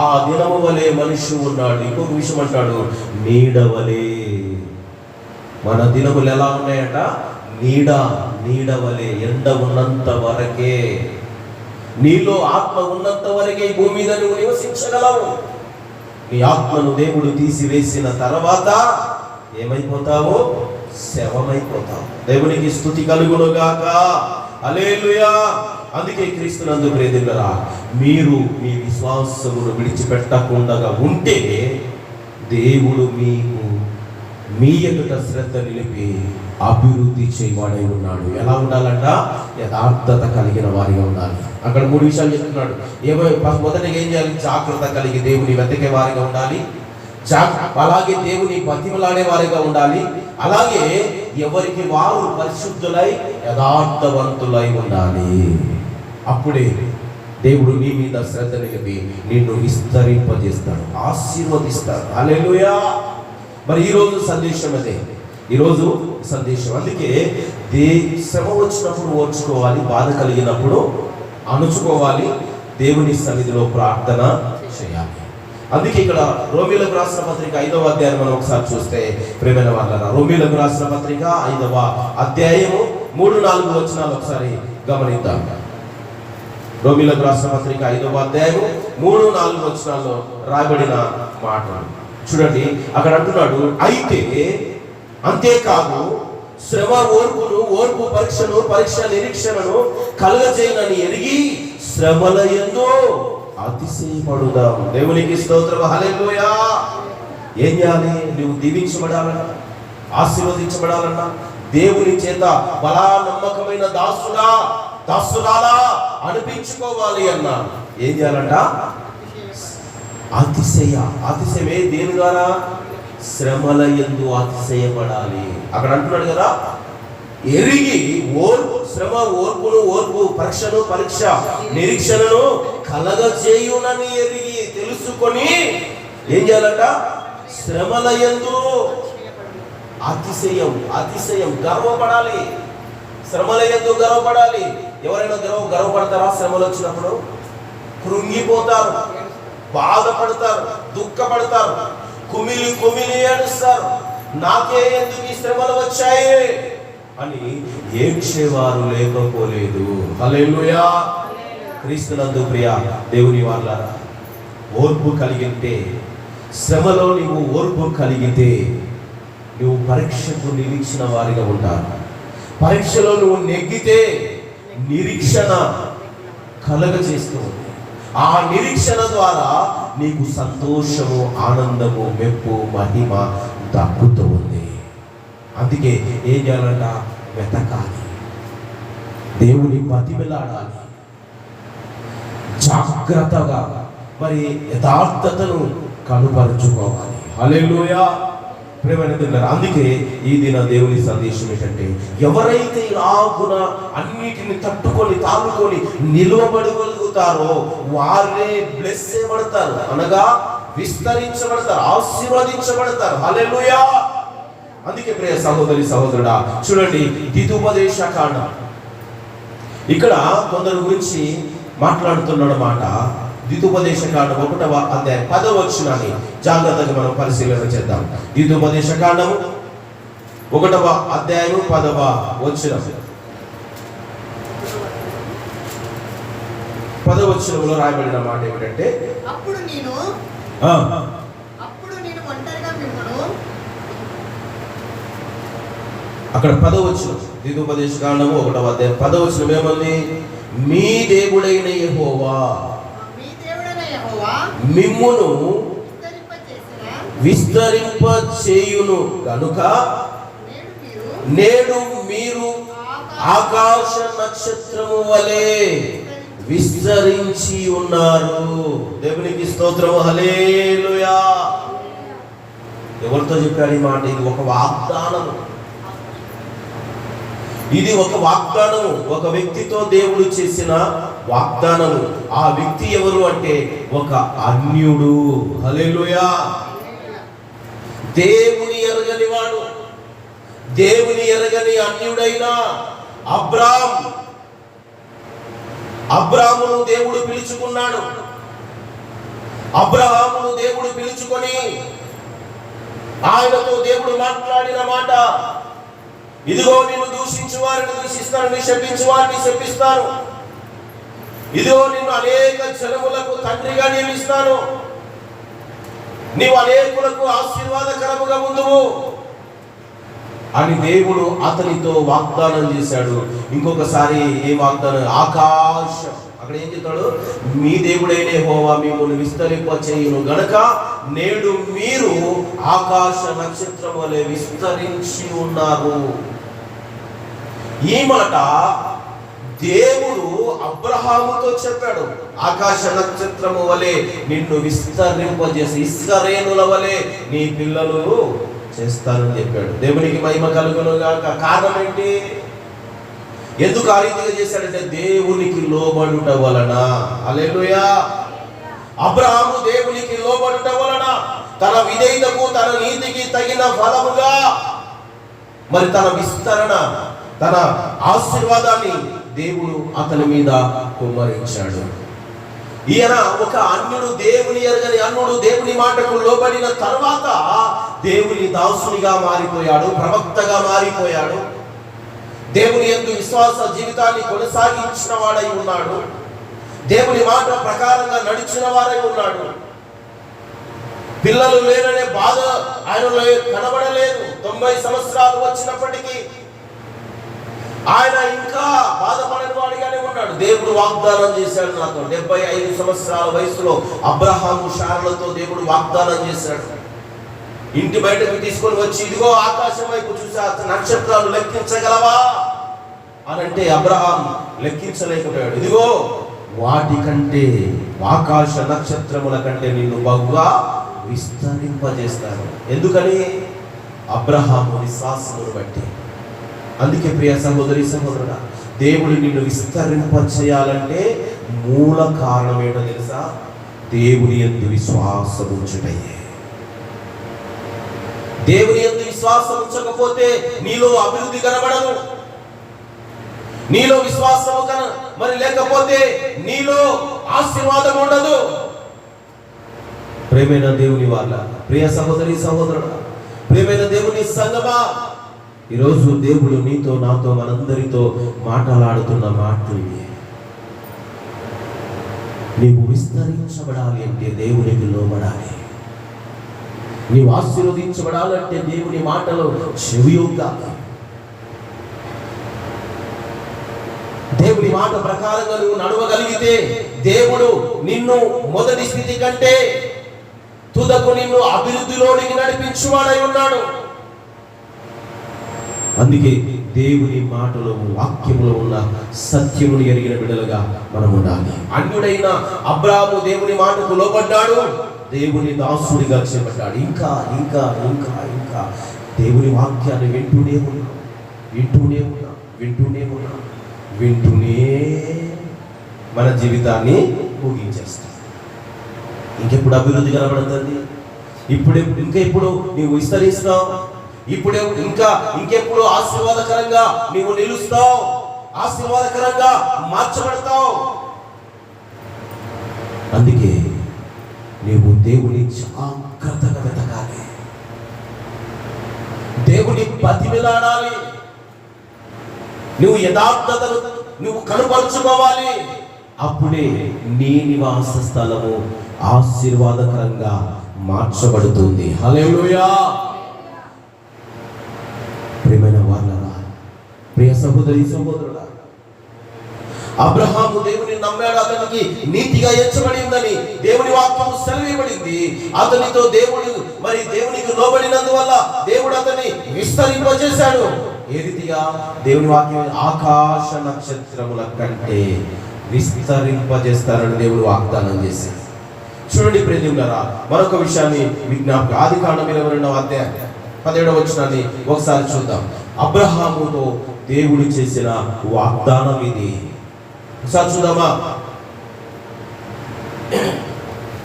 ఆ దినము వలె మనిషి ఉన్నాడు. ఇంకొక విషయం అంటాడు, నీడవలే. మన దినములు ఎలా ఉన్నాయట? నీడవలే. ఎండ ఉన్నంత వరకే, నీలో ఆత్మ ఉన్నంత వరకే ఈ భూమి మీద నువ్వు నివసించగలవు. నీ ఆత్మను దేవుడు తీసివేసిన తర్వాత ఏమైపోతావు? శవమైపోతావు. దేవునికి స్తుతి కలుగునుగాక. హల్లెలూయా. అందుకే క్రీస్తునందు ప్రియదేవులారా, మీరు మీ విశ్వాసమును విడిచిపెట్టకుండా ఉంటే దేవుడు మీకు మీ ఎదుట శ్రద్ధ నిలిపి అభివృద్ధి చేయవాడై ఉన్నాడు. ఎలా ఉండాలంట? యథార్థత కలిగిన వారిగా ఉండాలి. అక్కడ 3 విషయాలు చెప్తున్నాడు. మొదటిగా ఏం చేయాలి? జాగ్రత్త కలిగి దేవుని వెతకే వారిగా ఉండాలి, అలాగే దేవుని బతిమలాడే వారిగా ఉండాలి, అలాగే ఎవరికి వారు పరిశుద్ధులై యథార్థవంతులై ఉండాలి. అప్పుడే దేవుడు నీ మీద శ్రద్ధ నిలిపి నిన్ను విస్తరింపజేస్తాడు, ఆశీర్వదిస్తాడు. హల్లెలూయా. మరి ఈరోజు సందేశం అదే, ఈరోజు సందేశం. అందుకే శ్రమ వచ్చినప్పుడు ఓర్చుకోవాలి, బాధ కలిగినప్పుడు అణుచుకోవాలి, దేవుని సన్నిధిలో ప్రార్థన చేయాలి. అందుకే ఇక్కడ రోమీయులకు రాసిన పత్రిక 5వ అధ్యాయం మనం ఒకసారి చూస్తే, ప్రియమైన వాళ్ళారా, రోమీయులకు రాసిన పత్రిక 5వ అధ్యాయము 3-4 వచనాలు ఒకసారి గమనిద్దాం. రోమీయులకు రాసిన పత్రిక 5వ అధ్యాయము 3-4 వచనాల్లో రాయబడిన మాటలు చూడండి. అక్కడ అంటున్నాడు, అయితే అంతేకాదు శ్రమ ఓర్పును, ఓర్పు పరీక్షను, పరీక్ష నిరీక్షణను కలుగజేయనని ఎరిగి శ్రమల యందు అతిశయపడుదాం. దేవునికి స్తోత్రం. హల్లెలూయా. ఏం చేయాలి? నువ్వు దీవించబడాలన్నా, ఆశీర్వదించబడాలన్నా, దేవుని చేత బలా నమ్మకమైన దాసురాలా అనిపించుకోవాలి అన్నా ఏం చేయాలంట? అతిశయమే దేని ద్వారా? శ్రమల యందు అతిశయపడాలి. అక్కడ అంటున్నాడు కదా, ఎరిగి శ్రమ ఓర్పును, ఓర్పు పరీక్షను, పరీక్ష నిరీక్షణను కలగజేయునని ఎరిగి తెలుసుకొని ఏం చేయాలంట? శ్రమల యందు అతిశయం గర్వపడాలి. శ్రమల యందు గర్వపడాలి. ఎవరైనా గర్వపడతారా? శ్రమలు వచ్చినప్పుడు కృంగిపోతారు, బాధపడతారు, దుఃఖపడతారు, కుమిలి ఏడుస్తారు. నాకే ఎందుకు ఈ శ్రమలు వచ్చాయి అని ఏడ్చేవారు లేకపోలేదు. హల్లెలూయా. క్రీస్తునందు ప్రియ దేవుని వాళ్ళారా, ఓర్పు కలిగితే, శ్రమలో నీవు ఓర్పు కలిగితే నువ్వు పరీక్షకు నిరీక్షణ వారిగా ఉంటారు. పరీక్షలో నువ్వు నెగ్గితే నిరీక్షణ కలగజేస్తూ ఉంది. ఆ నిరీక్షణ ద్వారా నీకు సంతోషము, ఆనందము, మెప్పు, మహిమ దక్కుతూ ఉంది. అందుకే ఏం చేయాలంట? వెతకాలి, దేవుని బతిమిలాడాలి, జాగ్రత్తగా మరి యథార్థతను కనుపరుచుకోవాలి. హల్లెలూయా. ప్రియమైన అందుకే ఈ దిన దేవుని సందేశం ఏంటంటే, ఎవరైతే ఇలాగున అన్నిటిని తట్టుకొని తాళుకొని నిలవబడగలుగుతారో వారే బ్లెస్ చేయబడతారు, అనగా విస్తరించబడతారు, ఆశీర్వదించబడతారు. హల్లెలూయా. అందుకే ప్రియ సహోదరి సహోదరుడా, చూడండి ద్వితీయోపదేశ కాండం, ఇక్కడ కొందరు గురించి మాట్లాడుతున్నాడు మాట. ద్వితీయోపదేశ కాండం 1వ అధ్యాయం 10వ వచనాన్ని జాగ్రత్తగా మనం పరిశీలన చేద్దాం. ద్వితీయోపదేశ కాండము 1వ అధ్యాయం 10వ వచనం. 10వ వచనంలో రాయబడిన మాట ఏమిటంటే, అప్పుడు నేను ఒంటరిగా మిమ్మను, అక్కడ 10వ వచనం, ద్వితీయోపదేశ కాండము 1వ అధ్యాయం 10వ వచనం ఏమంది? మీ దేవుడైన యెహోవా మిమ్మును విస్తరింప చేయును గనుక నేడు మీరు ఆకాశ నక్షత్రము వలె విస్తరించి ఉన్నారు. దేవునికి స్తోత్రం. హల్లెలూయా. ఎవరితో చెప్పాడు ఈ మాట? ఇది ఒక వాగ్దానము. ఇది ఒక వాగ్దానము. ఒక వ్యక్తితో దేవుడు చేసిన వాగ్దానము. ఆ వ్యక్తి ఎవరు అంటే ఒక అన్యుడు. హల్లెలూయా. దేవుని ఎరగని వాడు, దేవుని ఎరగని అన్యుడైన అబ్రామును దేవుడు పిలుచుకున్నాడు. అబ్రహామును దేవుడు పిలుచుకొని ఆయనతో దేవుడు మాట్లాడిన మాట, ఇదిగో నిన్ను దూషించు వారిని దూషిస్తాను, నీ శపించు వారిని శపిస్తాను, ఇదిగో నిన్ను అనేక జనములకు తండ్రిగా నియమిస్తాను, నీవు అనేకులకు ఆశీర్వాదకరముగా ఉందువు అని దేవుడు అతనితో వాగ్దానం చేశాడు. ఇంకొకసారి ఏ వాగ్దానం? ఆకాశం. అక్కడ ఏం చెప్తాడు? మీ దేవుడైన యెహోవా మిమ్మల్ని విస్తరింపచేయును గనుక నేడు మీరు ఆకాశ నక్షత్రం వలె విస్తరించి ఉన్నారు. ఈ మాట దేవుడు అబ్రహాముతో చెప్పాడు. ఆకాశ నక్షత్రము వలె నిన్ను విస్తరింపజేసి ఇశ్రాయేలుల వలె నీ పిల్లలు చేస్తానని చెప్పాడు. దేవునికి మహిమ కలుగును గాక. కారణం ఏంటి? ఎందుకు ఆ రీతిగా చేశాడంటే దేవునికి లోబడుట వలన. హల్లెలూయా. అబ్రహాము దేవునికి లోబడుట వలన తన విధేయతకు, తన నీతికి తగిన ఫలముగా మరి తన విస్తరణ, తన ఆశీర్వాదాన్ని దేవుడు అతని మీద కుమ్మరించాడు. ఈయన ఒక అన్యుడు, దేవుని ఎరగని అన్యుడు, దేవుని మాటకు లోబడిన తర్వాత దేవుని దాసునిగా మారిపోయాడు, ప్రవక్తగా మారిపోయాడు. దేవుని యందు విశ్వాస జీవితాన్ని కొనసాగించిన వాడై ఉన్నాడు. దేవుని మాట ప్రకారంగా నడిచిన వారై ఉన్నాడు. పిల్లలు లేరనే బాధ ఆయనలో కనబడలేదు. 90 సంవత్సరాలు వచ్చినప్పటికీ ఆయన ఇంకా బాధపడని వాడిగానే ఉన్నాడు. దేవుడు వాగ్దానం చేశాడు. నాతో 75 సంవత్సరాల వయసులో అబ్రహాము శారలతో దేవుడు వాగ్దానం చేశాడు. ఇంటి బయటకు తీసుకొని వచ్చి, ఇదిగో ఆకాశం వైపు చూసా, నక్షత్రాలు లెక్కించగలవా అని అంటే అబ్రహాం లెక్కించలేకపోయాడు. ఇదిగో వాటి కంటే, ఆకాశ నక్షత్రముల కంటే నిన్ను బహుగా విస్తరింపజేస్తాను. ఎందుకని? అబ్రహాము విశ్వాసమును బట్టి. అందుకే ప్రియ సహోదరి సహోదరుడా, దేవుడు నిన్ను విస్తరింపచేయాలంటే మూల కారణం ఏంటో తెలుసా? దేవుని యందు విశ్వాసం ఉంచుటయే. దేవుని యందు విశ్వాసం ఉంచకపోతే నీలో అభివృద్ధి కనబడదు. నీలో విశ్వాసము మరి లేకపోతే నీలో ఆశీర్వాదం ఉండదు. ప్రేమైన దేవుని వాళ్ళ, ప్రియ సహోదరి సహోదరుడా, ప్రేమైన దేవుని సంగమా, ఈరోజు దేవుడు నీతో, నాతో, మనందరితో మాట్లాడుతున్న మాటలు నీవు విస్తరించబడాలి అంటే దేవునికి లోబడాలి. నీవు ఆశీర్వదించబడాలంటే దేవుని మాటలో చెవియొగ్గాలి. దేవుని మాట ప్రకారంగా నువ్వు నడవగలిగితే దేవుడు నిన్ను మొదటి స్థితి కంటే తుదకు నిన్ను అభివృద్ధిలోనికి నడిపించువాడై ఉన్నాడు. అందుకే దేవుని మాటలో, వాక్యములో ఉన్న సత్యమును ఎరిగిన బిడ్డలుగా మనం ఉండాలి. అన్యుడైన అబ్రాహాము దేవుని మాటకు లోబడ్డాడు, దేవుని దాసుడిగా చేపట్టాడు. ఇంకా ఇంకా ఇంకా ఇంకా దేవుని వాక్యాన్ని వింటూనే మన జీవితాన్ని ముగించేస్తాం. ఇంకెప్పుడు అభివృద్ధి కనబడుతుంది? ఇంకెప్పుడు నీవు విస్తరిస్తావు? ఇంకెప్పుడు ఆశీర్వాదకరంగా నీవు నిలుస్తావు, ఆశీర్వాదకరంగా మార్చబడతావు. అందుకే నీవు దేవుని జాగ్రత్తగా వెతకాలి, దేవుని బతిమిలాడాలి, నువ్వు యథార్థతను నువ్వు కనుపరుచుకోవాలి. అప్పుడే నీ నివాస స్థలము ఆశీర్వాదకరంగా మార్చబడుతుంది. హల్లెలూయా. ప్రియమైన వాళ్ళరా, ప్రియ సహోదరి సహోదరుడా, అబ్రహాము దేవుని నమ్మాడు, అతనికి నీతిగా ఎంచబడిందని దేవుని వాక్యము సెలవిబడింది. అతనితో దేవునికి లోబడినందువల్ల దేవుడు అతన్ని విస్తరింపజేశాడు. ఏ రీతిగా? దేవుని వాక్యం ఆకాశ నక్షత్రముల కంటే విస్తరింపజేస్తారని దేవుడు వాగ్దానం చేశాడు. చూడండి ప్రియములారా, మరొక విషయాన్ని విజ్ఞాపకం. ఆదికాండం 22వ అధ్యాయం 17వ వచనాన్ని ఒకసారి చూద్దాం. అబ్రహాముతో దేవుడు చేసిన వాగ్దానం ఇది. చూద్దామా?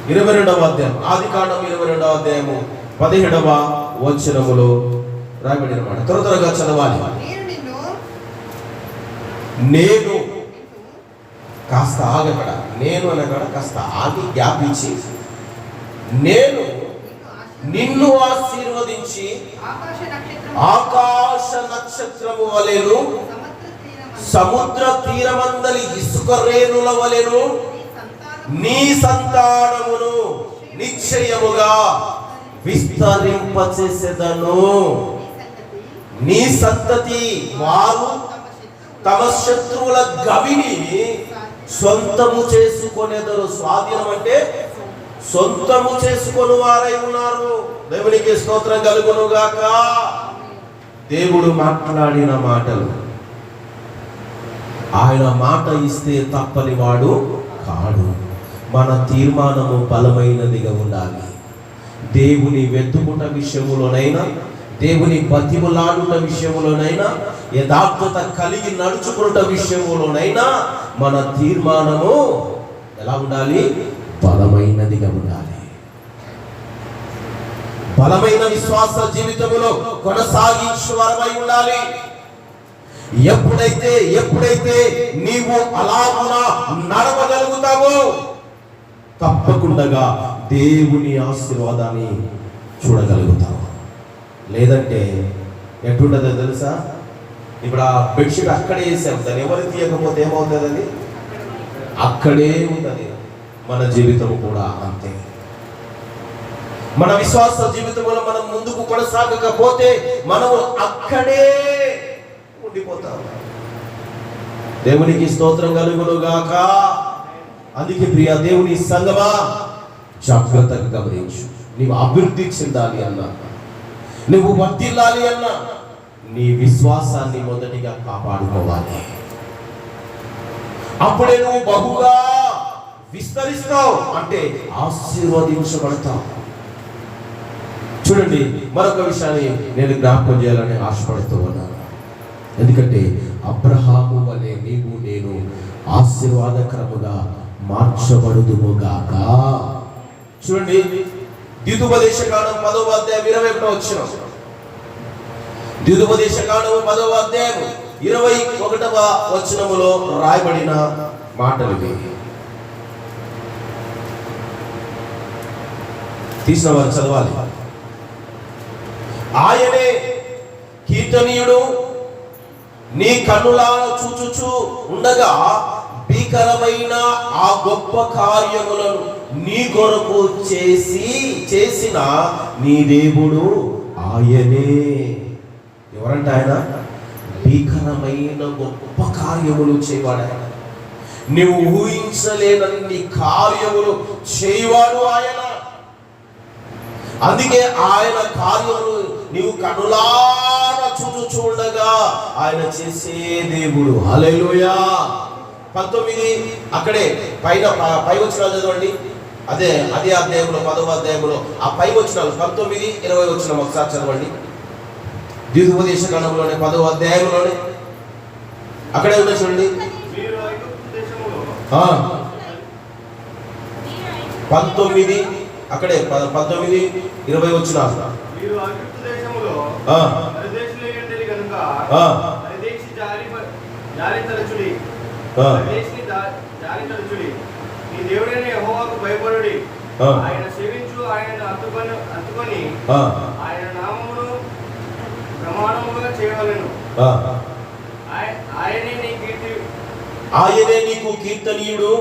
22వ అధ్యాయం, ఆదికాండం 22వ అధ్యాయము 17వ వచనములో రాయబడిన మాట త్వరగా చదవాలి. నేను కాస్త ఆగక్కడ, నేను అనక్కడ కాస్త ఆగి గ్యాప్ ఇచ్చి, నేను నిన్ను ఆశీర్వదించి ఆకాశ నక్షత్రము వలెను, సముద్ర తీరమందలి ఇసుక రేణుల వలెను నీ సంతానమును నిశ్చయముగా విస్తరింపచేసేదను. నీ సంతతి వారు తమ శత్రువుల గవిని సొంతము చేసుకొనేదరు. స్వాధీనం అంటే సొంతము చేసుకొని వారై ఉన్నారు. దేవునికి స్తోత్రం కలుగును గాక. దేవుడు మాట్లాడిన మాటలు, ఆయన మాట ఇస్తే తప్పని వాడు కాడు. మన తీర్మానము బలమైనదిగా ఉండాలి. దేవుని వెతుకుట విషయములోనైనా, దేవుని బతిములాడుట విషయములోనైనా, యథార్థత కలిగి నడుచుకున్న విషయములోనైనా మన తీర్మానము ఎలా ఉండాలి? బలమైనదిగా ఉండాలి. బలమైన విశ్వాస జీవితములో కొనసాగించువారమై ఉండాలి. ఎప్పుడైతే నీవు అలాగునా నడవగలుగుతావో తప్పకుండా దేవుని ఆశీర్వాదాన్ని చూడగలుగుతావు. లేదంటే ఎట్టుండదో తెలుసా? ఇప్పుడు ఆ బెడ్షీట్ అక్కడే వేసాం, దాన్ని ఎవరు తీయకపోతే ఏమవుతుంది? అది అక్కడే ఉంటుంది. మన జీవితం కూడా అంతే. మన విశ్వాస జీవితంలో మనం ముందుకు కొనసాగకపోతే మనము అక్కడే ఉండిపోతాం. దేవునికి స్తోత్రం కలుగును గాక. అందుకే ప్రియ దేవుని సంగమా, జాగ్రత్తగా గమనించు. నీవు అభివృద్ధి చెందాలి అన్నా, నువ్వు వర్ధిల్లాలి అన్నా, నీ విశ్వాసాన్ని మొదటిగా కాపాడుకోవాలి. అప్పుడే నువ్వు బహుగా విస్తరిస్తావు, అంటే ఆశీర్వదించబడతావు. చూడండి, మరొక విషయాన్ని నేను జ్ఞాపకం చేయాలని ఆశపడుతూ ఉన్నాను. ఎందుకంటే అబ్రహాము వలె నీవు నేను ఆశీర్వాదకరముగా మార్చబడుదుముగాక. చూడండి, ద్వితీయోపదేశకాండం 10వ అధ్యాయం 21వ వచనం. ద్వితీయోపదేశకాండం 10వ అధ్యాయం 21వ వచనములో రాయబడిన మాటలు ఇవి. తీసిన వారు చదవాలి. ఆయనే కీర్తనీయుడు, నీ కన్నులను చూచుచు ఉండగా భీకరమైన ఆ గొప్ప కార్యములను నీ కొరకు చేసిన నీ దేవుడు ఆయనే. ఎవరంటే ఆయన భీకరమైన గొప్ప కార్యములు చేయవాడు ఆయన. నువ్వు ఊహించలేనన్ని కార్యములు చేయవాడు ఆయన. అందుకే ఆయన కార్యములు నీవు కనులారా చూడగా ఆయన చేసే దేవుడు. హల్లెలూయా. 19 అక్కడే పై వచనాలు చదవండి. అదే అధ్యాయంలో 10వ అధ్యాయంలో ఆ పై వచనాలు 19, 20 వచనం ఒకసారి చదవండి. ద్వితీయోపదేశకాండంలోనే 10వ అధ్యాయంలోనే అక్కడే ఉన్న చూడండి. 19 అక్కడే 19, 20 వచనాలు. నీ దేవుడైన యెహోవాకు భయపడుడి, ఆయన సేవించు, ఆయన హత్తుకొని ఆయన నామమును ప్రమాణముగా చేయవలెను. ఆయనే నీకు కీర్తనీయుడు,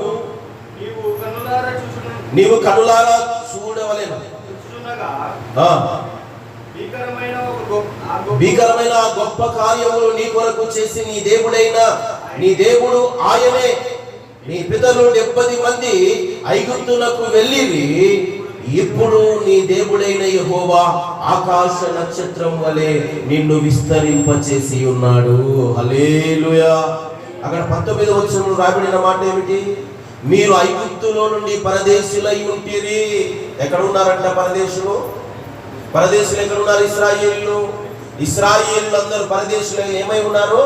నీవు కనులారా చూడవలెను. భీకరమైన గొప్ప కార్యములు నీ కొరకు చేసి నీ దేవుడు ఆయనే. నీ పితరులు 70 మంది ఐగుప్తులకు వెళ్ళిరి. ఇప్పుడు నీ దేవుడైన యెహోవా ఆకాశ నక్షత్రం వలె నిన్ను విస్తరింపచేసి ఉన్నాడు. హల్లెలూయా. అక్కడ 19వ వచనంలో రాయబడిన మాట ఏమిటి? మీరు ఐగుప్తులో నుండి పరదేశులై ఉంటిరి. ఎక్కడ ఉన్నారంట పరదేశులు? ఎక్కడ ఉన్నారు? ఇశ్రాయేలు అందరూ పరదేశులు ఏమై ఉన్నారు?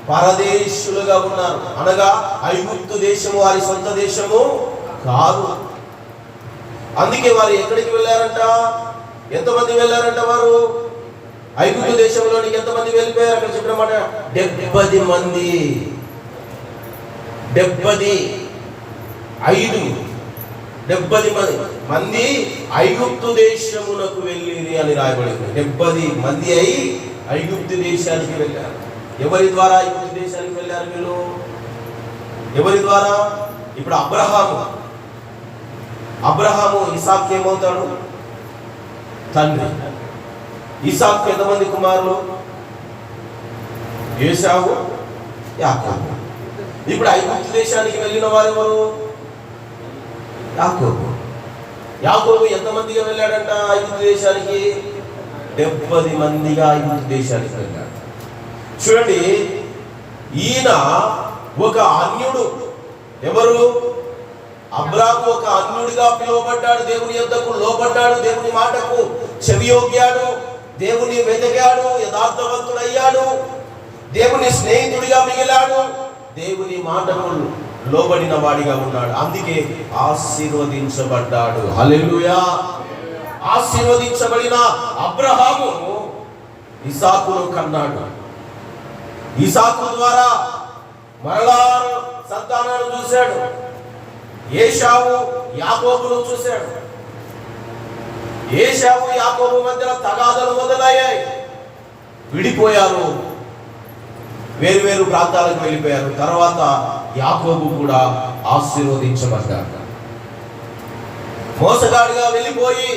పరదేశులుగా ఉన్నారు. అనగా ఐగుప్తు దేశము వారి సొంత దేశము కాదు. అందుకే వారు ఎక్కడికి వెళ్ళారంట? ఎంతమంది వెళ్ళారంట వారు? ఐగుప్తు దేశంలోనికి ఎంతమంది వెళ్ళిపోయారు? అక్కడ చెప్పిన మాట 70 మంది. 70 మంది ఐగుప్తు దేశమునకు వెళ్ళిరి అని రాయబడింది. 70 మంది అయి ఐగుప్తు దేశానికి వెళ్ళారు. ఎవరి ద్వారా ఐగుప్తు దేశానికి వెళ్ళారు వీళ్ళు? ఎవరి ద్వారా? ఇప్పుడు అబ్రహాము ఇసాకు ఏమవుతాడు? తండ్రి. ఇసాకు ఎంతమంది కుమారులు? ఏశావు, యాకోబు. ఇప్పుడు ఐగుప్తు దేశానికి వెళ్ళిన వారు ఎవరు? యాకోబు ఎంతమందిగా వెళ్ళాడంట ఐగుప్తు దేశానికి? 70 మందిగా ఐగుప్తు దేశానికి వెళ్ళాడు. చూడండి, ఈయన ఒక అన్యుడు. ఎవరు? అబ్రాము ఒక అన్యుడిగా పిలువబడ్డాడు. దేవుని యొద్దకు లోబడ్డాడు, దేవుని మాటకు చెవియొగ్గాడు, దేవుని వెతకాడు, యథార్థవంతుడయ్యాడు, దేవుని స్నేహితుడిగా మిగిలాడు, దేవుని మాటకు లోబడిన వాడిగా ఉన్నాడు. అందుకే ఆశీర్వదించబడ్డాడు. హల్లెలూయా. ఆశీర్వదించబడిన అబ్రహాము ఇసాకును కన్నాడు. ఇసాకు ద్వారా మరలా సంతానాన్ని చూశాడు. ఏశావు యాకోబును చూశాడు. ఏశావు యాకోబు మధ్యలో తగాదలు మొదలయ్యాయి. విడిపోయారు, వేరు ప్రాంతాలకు వెళ్ళిపోయారు. తర్వాత యాకోబు కూడా ఆశీర్వదించబడ్డాడు. మోసగాడిగా వెళ్ళిపోయి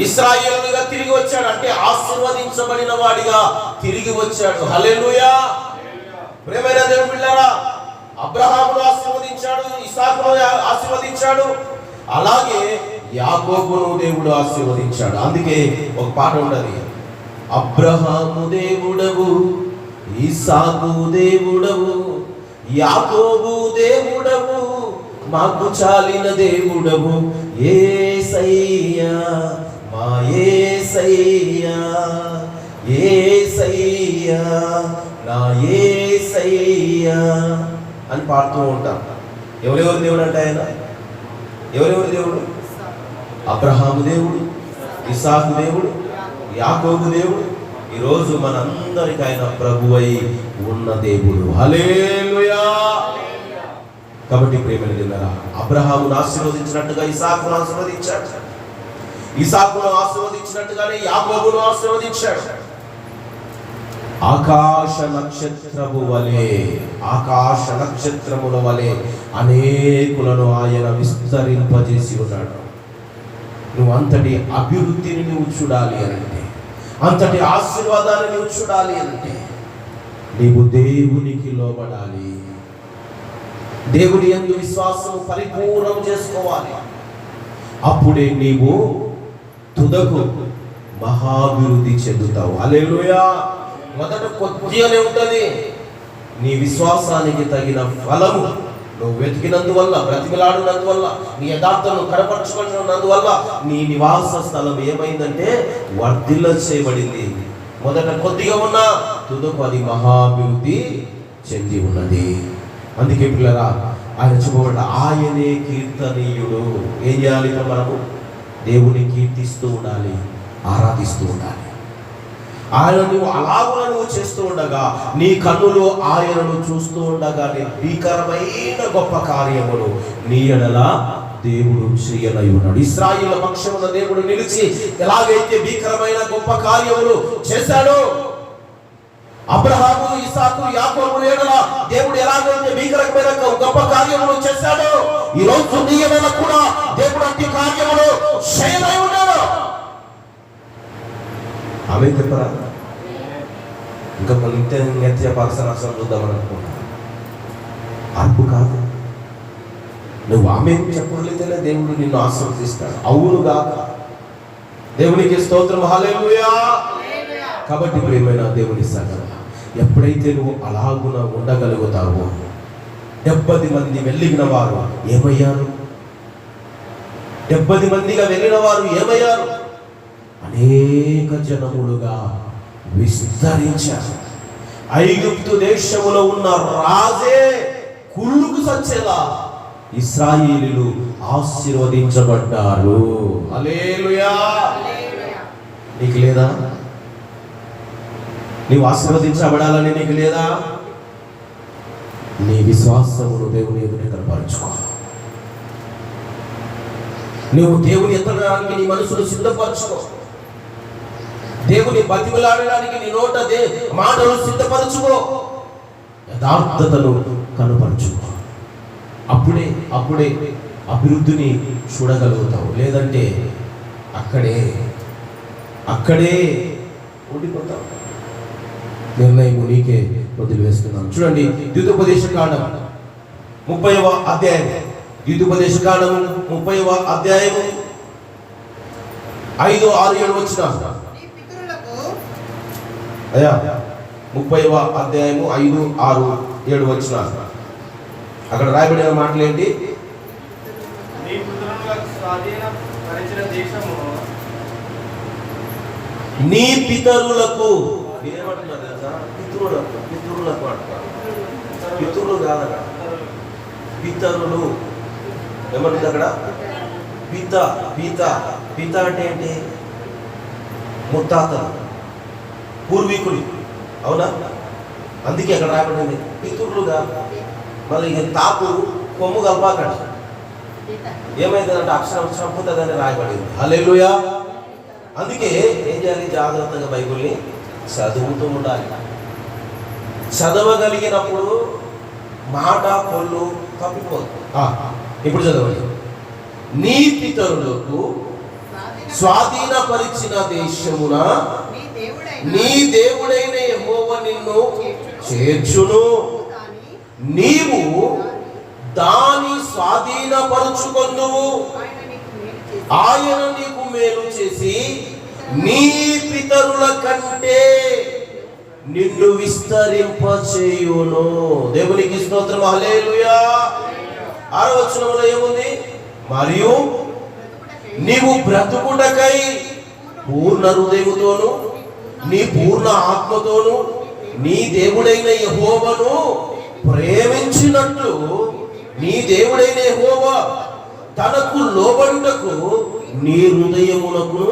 ఇశ్రాయేలుగా తిరిగి వచ్చాడు. అంటే ఆశీర్వదించబడిన వాడిగా తిరిగి వచ్చాడు. హల్లెలూయా. ప్రియమైన దేవుని బిడ్డలారా, అబ్రహామును ఆశీర్వదించాడు, ఇసాకును ఆశీర్వదించాడు, అలాగే యాకోబును దేవుడు ఆశీర్వదించాడు. అందుకే ఒక పాట ఉన్నది, అబ్రహాము దేవుడవు, ఇసాకు దేవుడవు, యాకోబు దేవుడవు, మాకు చాలిన దేవుడవు, యేసయ్యా మా యేసయ్యా, యేసయ్యా నా యేసయ్యా అని పాడుతూ ఉంటాం. ఎవరెవరు దేవుడు అంటే ఆయన? ఎవరెవరు దేవుడు? అబ్రహాము దేవుడు, ఇసాకు దేవుడు, యాకోబు దేవుడు, ఈరోజు మనందరికీ ఆయన ప్రభువై ఉన్న దేవుడు. హల్లెలూయా. కాబట్టి ప్రేమల దేవులారా, అబ్రహామును ఆశీర్వదించినట్టుగా ఇసాకును ఆశీర్వదించాడు, ఇసాకును ఆశీర్వదించినట్టుగానే యాకోబును ఆశీర్వదించాడు. ఆకాశ నక్షత్రము వలె, ఆకాశ నక్షత్రముల వలె అనేకులను ఆయన విస్తరింపజేసి ఉన్నాడు. నువ్వు అంతటి అభివృద్ధిని నువ్వు చూడాలి అంటే, అంతటి ఆశీర్వాదాన్ని నువ్వు చూడాలి అంటే నీవు దేవునికి లోబడాలి, దేవుని యందు విశ్వాసం పరిపూర్ణం చేసుకోవాలి. అప్పుడే నీవు తుదకు మహాభివృద్ధి చెందుతావు. హల్లెలూయా. మొదట కొద్దిగానే ఉంటుంది, నీ విశ్వాసానికి తగిన ఫలము నువ్వు వెతికినందువల్ల, బ్రతిమలాడినందువల్ల, నీ యథార్థను కనపరుచుకున్నందువల్ల నీ నివాస స్థలం ఏమైందంటే వర్ధిల్ల చేయబడింది. మొదట కొద్దిగా ఉన్నా తుదకు అది మహాభివృద్ధి చెంది ఉన్నది. అందుకే పిల్లరా, ఆయన చెప్పబడ్డ ఆయనే కీర్తనీయుడు. ఏం చేయాలి? మనము దేవుని కీర్తిస్తూ ఉండాలి, ఆరాధిస్తూ ఉండాలి. ఆయన నువ్వు అలాగున నువ్వు చేస్తూ ఉండగా, నీ కన్నులు ఆయనను చూస్తూ ఉండగా, భీకరమైన గొప్ప కార్యములు నీ ఎడల దేవుడు చేయనై ఉన్నాడు. ఇశ్రాయేలు పక్షమున దేవుడు నిలిచి ఎలాగైతే భీకరమైన గొప్ప కార్యములు చేశాడో, అబ్రహాము, ఇసాకు, యాకోబు ఎడల దేవుడు ఎలాగైతే భీకరమైన గొప్ప కార్యములు చేశాడో, ఈ రోజు నీ ఎడల కూడా దేవుడు అట్టి కార్యములు చేయనై ఉన్నాడు. ఆమె చెప్పరా? ఇంకా కొంత చెప్పాల్సిన అవసరం చూద్దామని అనుకుంటున్నాను. అర్పు కాదు, నువ్వు ఆమె చెప్పలేదనే దేవుడు నిన్ను ఆశీర్వదిస్తాడు. అవునుగా దేవునికి స్తోత్రం. హల్లెలూయా. కాబట్టి ప్రియమైన దేవుని సంగమా, ఎప్పుడైతే నువ్వు అలాగున ఉండగలుగుతావో, 70 మంది వెళ్ళిన వారు ఏమయ్యారు? 70 మందిగా వెళ్ళిన వారు ఏమయ్యారు? అనేక జనములుగా విస్తరించారు. ఐగుప్తు దేశములో ఉన్న రాజే కుళ్ళుకు సచ్చేలా ఇశ్రాయేలీయులు ఆశీర్వదించబడ్డారు. హల్లెలూయా. నీకు లేదా? నీవు ఆశీర్వదించబడాలని నీకు లేదా? నీ విశ్వాసమును దేవుని ఎదుట కనపరచుకో. నువ్వు దేవుని ఎత్తడానికి నీ మనసును సిద్ధపరచుకో. దేవుని బతిమలాడడానికి నీ నోట మాటలు సిద్ధపరచుకో. యథార్థతను కనపరచుకో. అప్పుడే అభివృద్ధిని చూడగలుగుతావు. లేదంటే అక్కడే ఉండిపోతావు. నిర్ణయం నీకే వదిలివేస్తున్నాను. చూడండి, ద్వితోపదేశకాండం 30వ అధ్యాయం. ద్వితోపదేశకాండం 30వ అధ్యాయం 5, 6, 7 వచనాలు. అయ్యా 30వ అధ్యాయము 5, 6, 7 వచనాలు. అక్కడ రాయబడిన మాటలు ఏంటి? నీ పితరులకు స్వాధీనపరిచిన దేశము, నీ పితరులకు ఏమంటున్నారు తెలుసా? పితరులకు అంటారు. పితరులు కాదట, పితరులు. ఏమంటుంది అక్కడ? పిత అంటే ఏంటి? ముత్తాతలు, పూర్వీకులు. అవునా? అందుకే అక్కడ రాయబడింది పితరులుగా. మళ్ళీ తాపు కొమ్ము కలపాకట. ఏమైందంటే అక్షరం చంపుతుందని రాయబడింది. హల్లెలూయా. అందుకే ఏం చేయాలి? జాగ్రత్తగా బైబిల్ని చదువుతూ ఉండాలి. చదవగలిగినప్పుడు మాట పొల్లు తప్పిపోదు. ఇప్పుడు చదవండి. నీ పితరులకు స్వాధీనపరిచిన దేశమున నీ దేవుడైన యెహోవా నిన్ను చేర్చును. నీవు దాని స్వాధీనపరుచుకొందువు. ఆయన నీకు మేలు చేసి నీ పితరుల కంటే నిన్ను విస్తరింపచేయును. దేవునికి స్తోత్రం. హల్లెలూయా. 6వ వచనంలో ఏముంది? మరియు నీవు బ్రతుకుటకై పూర్ణ హృదయముతోను నీ పూర్ణ ఆత్మతోను నీ దేవుడైన యెహోవాను ప్రేమించినట్లు నీ దేవుడైన యెహోవా తనకు లోబడుటకు నీ హృదయమునకు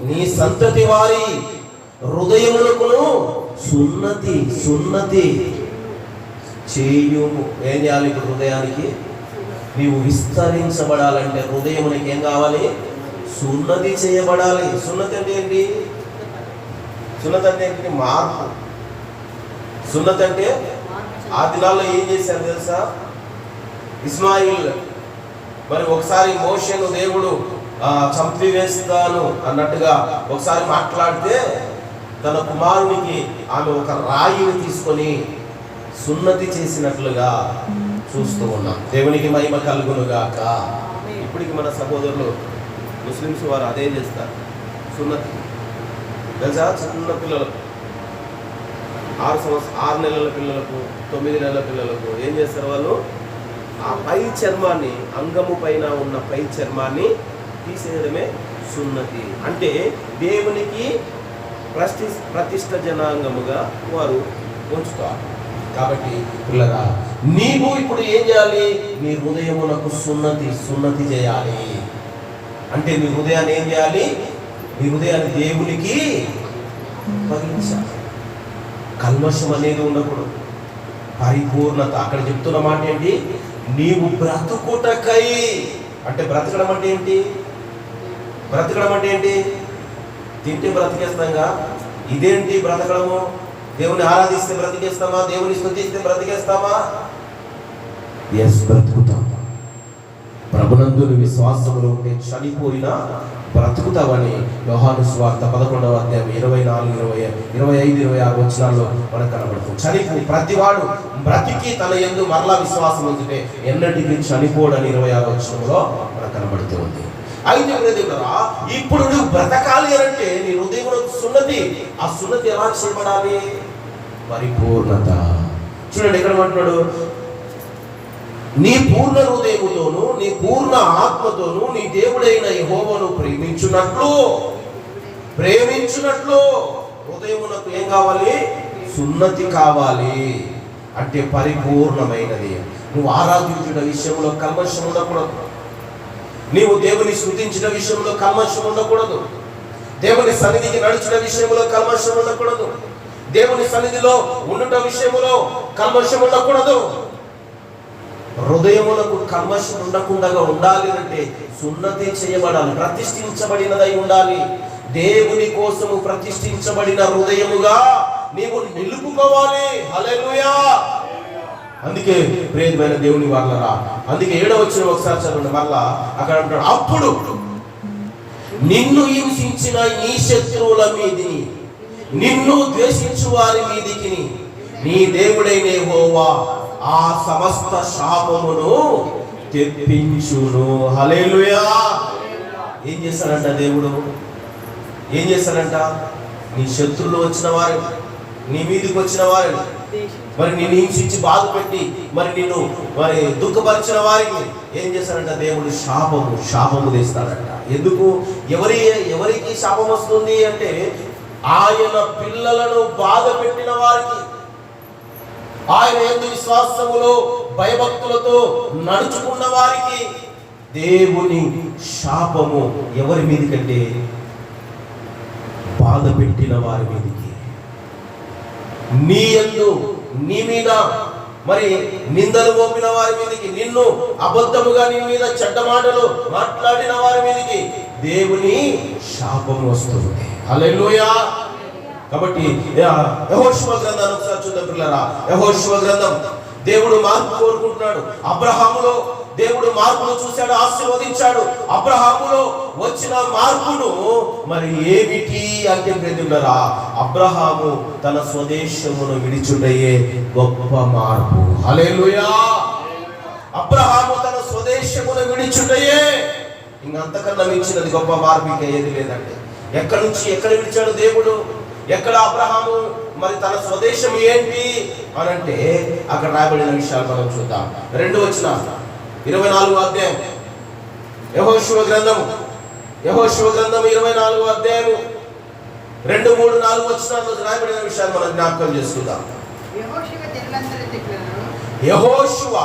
నీ సంతతి వారి హృదయమునకును సున్నతి చేయుము. ఏం చేయాలి? ఇప్పుడు హృదయానికి నీవు విస్తరించబడాలంటే హృదయమునికి ఏం కావాలి? సున్నతి చేయబడాలి. సున్నతి అంటే ఏంటి? మార్పు. సున్నతి అంటే ఆ దినాల్లో ఏం చేశారు తెలుసా? ఇస్మాయిల్ మరి ఒకసారి మోషేను దేవుడు చంపివేస్తాను అన్నట్టుగా ఒకసారి మాట్లాడితే తన కుమారునికి ఆమె ఒక రాయిని తీసుకొని సున్నతి చేసినట్లుగా చూస్తూ ఉన్నాం. దేవునికి మహిమ కలుగునుగాక. ఇప్పటికి మన సహోదరులు ముస్లిమ్స్ వారు అదే చేస్తారు. సున్నతి తెలుసా? చిన్న పిల్లలకు 6 నెలల పిల్లలకు 9 నెలల పిల్లలకు ఏం చేస్తారు? వాళ్ళు ఆ పై చర్మాన్ని, అంగము పైన ఉన్న పై చర్మాన్ని తీసేయడమే సున్నతి. అంటే దేవునికి ప్రతిష్ట జనాంగముగా వారు ఉంచుతారు. కాబట్టి పిల్లగా నీవు ఇప్పుడు ఏం చేయాలి? నీ హృదయమునకు సున్నతి చేయాలి. అంటే నీ హృదయాన్ని ఏం చేయాలి? నీ హృదయాన్ని దేవునికి అప్పగించాలి. కల్మషం అనేది ఉండకూడదు. పరిపూర్ణత. అక్కడ చెప్తున్న మాట ఏంటి? నీవు బ్రతుకుటకై. అంటే బ్రతకడం అంటే ఏంటి? తింటే బ్రతికేస్తాంగా. ఇదేంటి బ్రతకడము? దేవుని ఆరాధిస్తే బ్రతికేస్తామా? దేవుని స్తుతిస్తే బ్రతికేస్తామా? ఎస్, బ్రతుకుతాం. ప్రభునందు విశ్వాసములో ఉంటే చనిపోయినా బ్రతుకుతావని యోహాను సువార్త 11వ అధ్యాయం 24, 25, 26 వచనాల్లో మనకు కనబడుతుంది. ప్రతివాడు బ్రతికి తన యందు మరలా విశ్వాసం ఉంచితే ఎన్నటికీ చనిపోడని 26వ వచనంలో మనకు కనబడుతూ ఉంది. అయితే బ్రతుకురా, ఇప్పుడు నువ్వు బ్రతకాలి అంటే నీ హృదయంలో సున్నతి. ఆ సున్నతి ఎలా చేయబడాలి? పరిపూర్ణత. చూడండి ఎక్కడ అంటున్నాడు? నీ పూర్ణ హృదయముతోను నీ పూర్ణ ఆత్మతోను నీ దేవుడైన యెహోవాను ప్రేమించున్నట్లు హృదయమునకు ఏం కావాలి? సున్నతి కావాలి అంటే పరిపూర్ణమైనది. నువ్వు ఆరాధించిన విషయంలో కల్మషం ఉండకూడదు. నీవు దేవుని స్తుతించిన విషయంలో కల్మషం ఉండకూడదు. దేవుని సన్నిధికి నడిచిన విషయంలో కల్మషం ఉండకూడదు. దేవుని సన్నిధిలో ఉండుట విషయంలో కల్మషం ఉండకూడదు. హృదయములకు కల్మషం ఉండకుండా ఉండాలి అంటే సున్నతి చేయబడాలి, ప్రతిష్ఠించబడినదై ఉండాలి. దేవుని కోసము ప్రతిష్ఠించబడిన హృదయముగా నీవు నిలుపుకోవాలి. హల్లెలూయా. అందుకే ప్రియమైన దేవుని వాళ్ళరా, అందుకే 7వ వచనం ఒకసారి చదవండి మరలా. అక్కడ అంటాడు, అప్పుడు నిన్ను హింసించిన నీ శత్రువుల మీది, నిన్ను ద్వేషించు వారి మీదికి నీ దేవుడైన యెహోవా ఆ సమస్త శాపమును తెప్పించును. హల్లెలూయా. ఏం చేస్తాడంట దేవుడు? ఏం చేస్తాడంట? నీ శత్రువులు వచ్చిన వారిని, నీ మీదకి వచ్చిన వారిని, మరి నిన్ను హింసించి బాధ పెట్టి మరి నిన్ను మరి దుఃఖపరిచిన వారికి ఏం చేస్తాడంట దేవుడు? శాపము తెస్తాడంట. ఎందుకు? ఎవరికి శాపం వస్తుంది అంటే ఆయన పిల్లలను బాధ పెట్టిన వారికి, ఆయన యందు విశ్వాసములో భయభక్తులతో నడుచుకున్న వారికి దేవుని శాపము ఎవరి మీదకంటే బాధ పెట్టిన వారి మీదకి. నీ యందు నీ మీద మరి నిందలు మోపిన వారి మీదకి, నిన్ను అబద్ధముగా నీ మీద చెడ్డ మాటలు మాట్లాడిన వారి మీదకి దేవుని శాపం వస్తుంది. హల్లెలూయా. కాబట్టి యెహోషువ గ్రంథాన్ని ఒకసారి చూద్దాం పిల్లరా. యెహోషువ గ్రంథం దేవుడు మార్పు కోరుకుంటున్నాడు. అబ్రహాములో దేవుడు మార్పును చూశాడు, ఆశీర్వదించాడు. అబ్రహాములో వచ్చిన మార్పును మరి ఏమిటి అంటే ప్రియరా, అబ్రహాము తన స్వదేశమును విడిచుటయే గొప్ప మార్పు. హల్లెలూయా. అబ్రహాము తన స్వదేశమును విడిచుటయే, ఇంకంతకన్నా మించినది గొప్ప మార్పు ఇంకా ఏది లేదండి. ఎక్కడి నుంచి ఎక్కడ విడిచాడు దేవుడు? ఎక్కడ అబ్రహాము మరి తన స్వదేశం ఏంటి అనంటే అక్కడ రాయబడిన విషయాలు మనం చూద్దాం. 2వ వచనం 24వ అధ్యాయం యెహోషువ గ్రంథం 24వ అధ్యాయం 2, 3, 4 వచనాల్లో రాయబడిన విషయాలు మనం జ్ఞాపకం చేసుకుందాం. యెహోషువ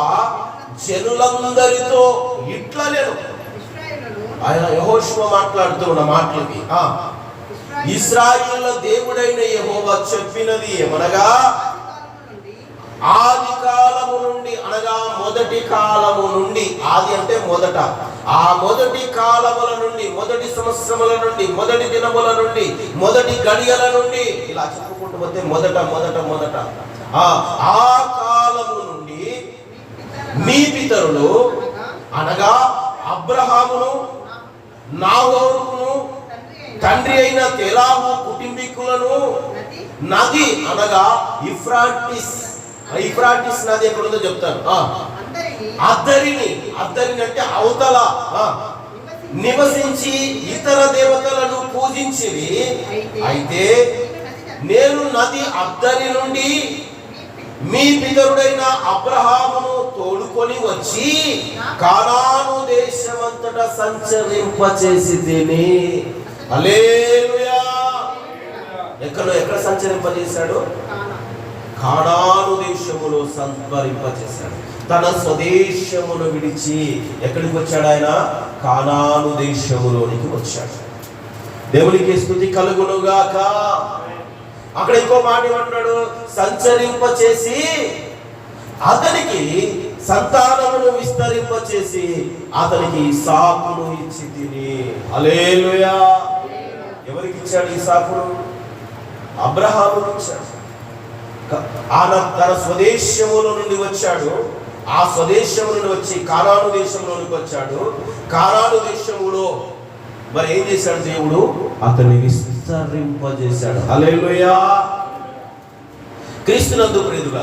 జనులందరితో ఇట్లా నేను ఆయన యెహోషువ మాట్లాడుతూ ఉన్న మాటలకి ఇశ్రాయేలు దేవుడైన యెహోవా చెప్పినది ఏమనగా, ఆది కాలము నుండి అనగా మొదటి కాలము నుండి, ఆది అంటే మొదట, ఆ మొదటి కాలముల నుండి, మొదటి సంవత్సరముల నుండి, మొదటి దినముల నుండి, మొదటి గడియల నుండి ఇలా చెప్పుకుంటూ పోతే మొదట ఆ కాలము నుండి మీ పితరులు అనగా అబ్రహామును, నాహోరును, తండ్రి అయిన తెలాహు కుటుంబీకులను నది అనగా ఇఫ్రాటిస్ నది ఎక్కడుందో చెప్తాను. అద్దరిని అంటే అవతల నివసించి ఇతర దేవతలను పూజించిరి. అయితే నేను నది అద్దరి నుండి మీ పితరుడైన అబ్రహామును తోడుకొని వచ్చి కానాను దేశమంతటా సంచరింపచేసితిని. హల్లెలూయా. ఎక్కడ సంచరింపజేశాడు? కానాను దేశములో సంచరింపజేశాడు. తన స్వదేశమును విడిచి ఎక్కడికి వచ్చాడు? ఆయన కానాను దేశములోనికి వచ్చాడు. దేవునికి స్తుతి కలుగునుగాక. అక్కడ ఇంకో మాట ఏమంటాడు? సంచరింపచేసి అతనికి సంతానమును విస్తరింపచేసి అతనికి ఇస్సాకును ఇచ్చి తిని. హల్లెలూయా. ఎవరికి ఇచ్చాడు ఇస్సాకును? అబ్రహాముకు ఇచ్చాడు. ఆయన తన స్వదేశముల నుండి వచ్చాడు. ఆ స్వదేశము నుండి వచ్చి కానాను దేశంలోనికి వచ్చాడు. కానాను దేశములో మరి ఏం చేశాడు దేవుడు? అతన్ని విస్తరింపజేశాడు. హల్లెలూయా. క్రీస్తునందు ప్రియులుగా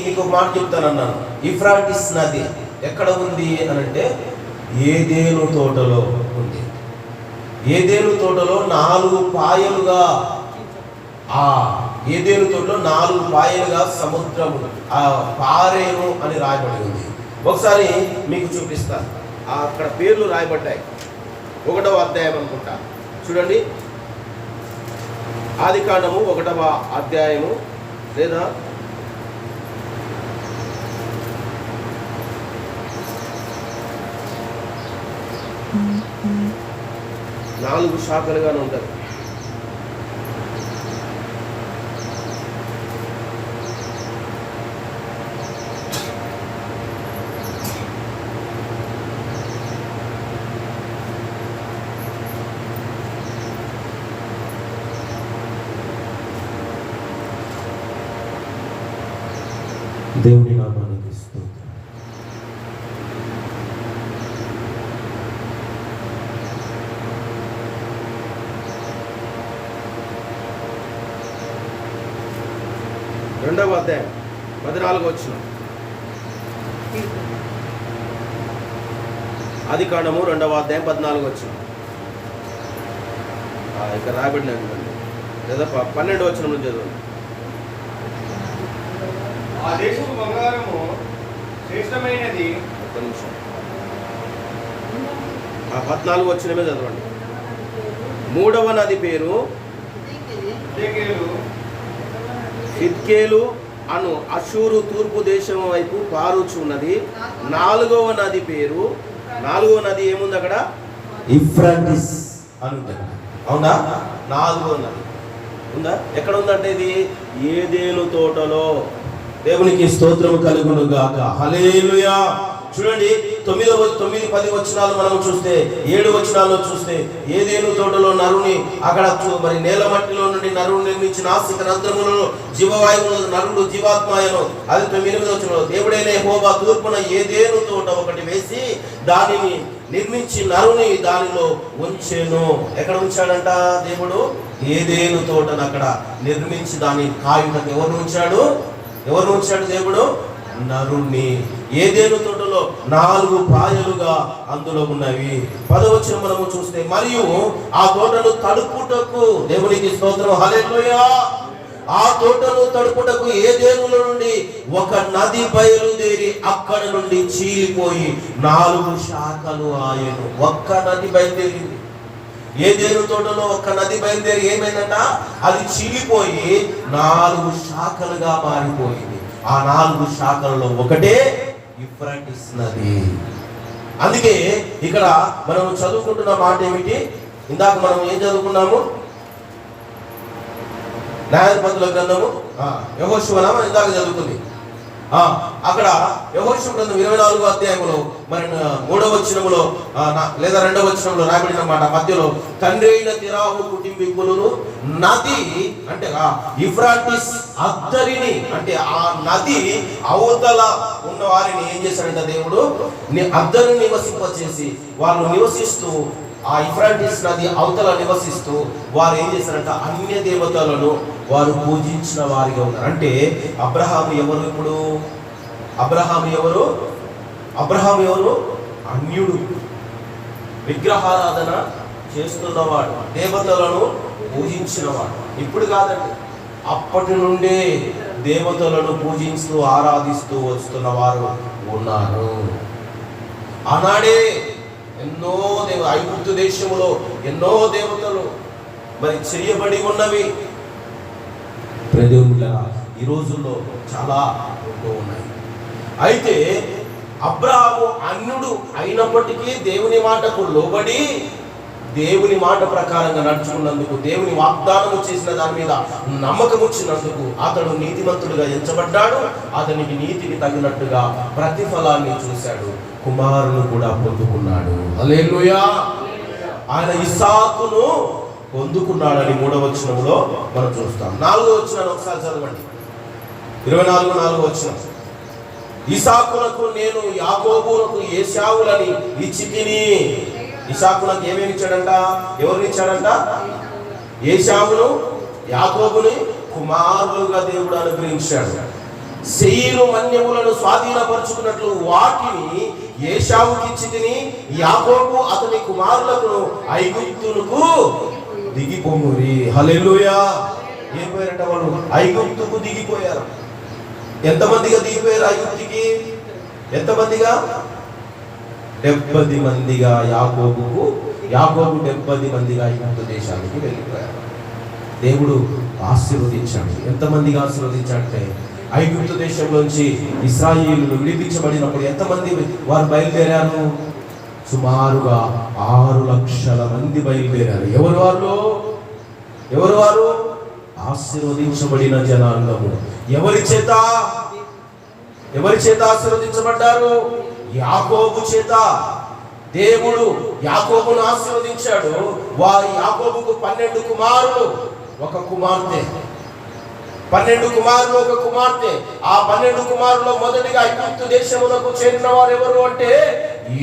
మీకు ఒక మాట చెప్తానన్నాను. ఇఫ్రాటిస్ నది ఎక్కడ ఉంది అనంటే ఏదెను తోటలో ఉంది. ఏదెను తోటలో 4 పాయలుగా, ఆ ఏదెను తోటలో 4 పాయలుగా సముద్రము పారేను అని రాయబడి ఉంది. ఒకసారి మీకు చూపిస్తాను. అక్కడ పేర్లు రాయబడ్డాయి. 1వ అధ్యాయం అనుకుంటా, చూడండి. ఆదికాండము 1వ అధ్యాయము లేదా? నాలుగు శాఖలుగానే ఉంటారు. దేవుని నామానికి స్తోత్రం. రెండవ అధ్యాయం 14వ వచనం. ఆదికాండము 2వ అధ్యాయం 14వ వచనం. ఇక్కడ రాబడినది లేదా 12వ వచనం నుంచి చదవండి. ఆ దేశపు బంగారము శ్రేష్టమైనది. ఒక్క నిమిషం. 14వ వచనమే చదవండి. మూడవ నది పేరు హిద్కేలు అను అషూరు తూర్పు దేశం వైపు పారుచున్నది. నాలుగవ నది ఏముంది అక్కడ? యూఫ్రటీస్ అని ఉంది. అవునా? నాలుగవ నది ఉందా? ఎక్కడ ఉందంటే ఇది ఏదెను తోటలో. దేవునికి స్తోత్రము కలుగును గాక. హల్లెలూయా. చూడండి 9-10 వచనాలు మనం చూస్తే, 7 వచనాల్లో చూస్తే ఏదెను తోటలో నరుని అక్కడ మరి నేల మట్టిలో నుండి నరుడు నిర్మించిన నాసిక రంధ్రములలో జీవవాయువులో నరుడు జీవాత్మాయను. అది 9వ వచనంలో దేవుడైన యెహోవా తూర్పున ఏదెను తోట ఒకటి వేసి దానిని నిర్మించి నరుని దానిలో ఉంచెను. ఎక్కడ ఉంచాడంట దేవుడు? ఏదెను తోటను అక్కడ నిర్మించి దాన్ని కాయుటకు ఎవరు ఉంచాడు దేవుడు? నరుణ్ణి. ఏదెను తోటలో 4 పాయలుగా అందులో ఉన్నవి. 10వ వచనం మనము చూస్తే మరియు ఆ తోటను తడుపుటకు, దేవునికి స్తోత్రం హల్లెలూయా, ఆ తోటను తడుపుటకు ఏదెనులో నుండి ఒక నది బయలుదేరి అక్కడ నుండి చీలిపోయి 4 శాఖలు ఆయను. ఒక్క నది బయలుదేరింది. ఏదెను తోటలో ఒక్క నది బయలుదేరి ఏమైందంట? అది చీలిపోయి 4 శాఖలుగా మారిపోయింది. ఆ 4 శాఖలలో ఒకటే యూఫ్రటీస్ నది. అందుకే ఇక్కడ మనం చదువుకుంటున్న మాట ఏమిటి? ఇందాక మనం ఏం చదువుకున్నాము? న్యాయాధిపతుల గ్రంథము యెహోషువ మనం ఇందాక చదువుకుంది. అక్కడ యెహోషువ గ్రంథం 24వ అధ్యాయంలో మరి 3వ వచనములో లేదా 2వ వచనంలో రాయబడిన మాట మధ్యలో తండ్రి అయిన తిరాహు కుటుంబీకులను నది అంటే యూఫ్రటీస్ అద్దరిని అంటే ఆ నది అవతల ఉన్న వారిని ఏం చేశాడంట దేవుడు? అద్దరిని నివసింపచేసి వాళ్ళు నివసిస్తూ ఆ యూఫ్రటీస్ నది అవతల నివసిస్తూ వారు ఏం చేశారంట? అన్య దేవతలను వారు పూజించిన వారిగా ఉన్నారు. అంటే అబ్రహాము ఎవరు? ఇప్పుడు అబ్రహాము ఎవరు? అన్యుడు, విగ్రహారాధన చేస్తున్నవాడు, దేవతలను పూజించినవాడు. ఇప్పుడు కాదండి, అప్పటి నుండే దేవతలను పూజిస్తూ ఆరాధిస్తూ వస్తున్న వారు ఉన్నారు. ఆనాడే ఎన్నో ఐగుప్తు దేశములో ఎన్నో దేవతలు మరి చేయబడి ఉన్నవి. ఈ రోజుల్లో చాలా ఉన్నాయి. అయితే అబ్రహాము అన్యుడు అయినప్పటికీ దేవుని మాటకు లోబడి దేవుని మాట ప్రకారంగా నడుచుకున్నందుకు, దేవుని వాగ్దానము చేసిన దాని మీద నమ్మకం వచ్చినందుకు అతడు నీతిమంతుడిగా ఎంచబడ్డాడు. అతనికి నీతికి తగినట్టుగా ప్రతిఫలాన్ని చూశాడు. కుమారుని కూడా పొందుకున్నాడు. హల్లెలూయా. ఆయన ఇస్సాకును పొందుకున్నాడని 3వ వచనంలో మనం చూస్తాం. 4వ వచనాన్ని ఒకసారి చదవండి. 24 వచనం. ఇస్సాకునకు నేను యాకోబునకు ఏశావులని ఇచ్చితిని. ఇస్సాకునకు ఏమేమి ఇచ్చాడంట? ఎవరిని ఇచ్చాడంట? ఏశావును యాకోబుని కుమారులుగా దేవుడు అనుగ్రహించాడు. శేయీరు మన్యములను స్వాధీనపరుచుకున్నట్లు వాటిని ఏశావుకి ఇచ్చితిని. యాకోబు అతని కుమారులకు ఐగుప్తునకు దిగిపోమురి. హల్లెలూయా. ఏం పోయారంట వాళ్ళు? ఐగుప్తుకు దిగిపోయారు. ఎంతమందిగా దిగిపోయారు ఐగుప్తుకి? ఎంతమందిగా? 70 మందిగా. యాకోబు 70 మందిగా ఐగుప్తు దేశానికి వెళ్ళిపోయారు. దేవుడు ఆశీర్వదించాడు. ఎంతమందిగా ఆశీర్వదించాడంటే, ఐగుప్తు దేశంలోంచి ఇశ్రాయేలులు విడిపించబడినప్పుడు ఎంతమంది వారు బయలుదేరారు? సుమారుగా 6 లక్షల మంది బయలుదేరారు. ఎవరు వారు? ఆశీర్వదించబడిన జనాంగము. ఎవరి చేత ఆశీర్వదించబడ్డారు? యాకోబు చేత. దేవుడు యాకోబును ఆశీర్వదించాడు. వారి యాకోబుకు 12 కుమారులు, ఒక కుమార్తె. 12 కుమారులు, ఒక కుమార్తె. ఆ 12 కుమారుల్లో మొదటిగా ఐగుప్తు దేశములకు చేరిన వారు ఎవరు అంటే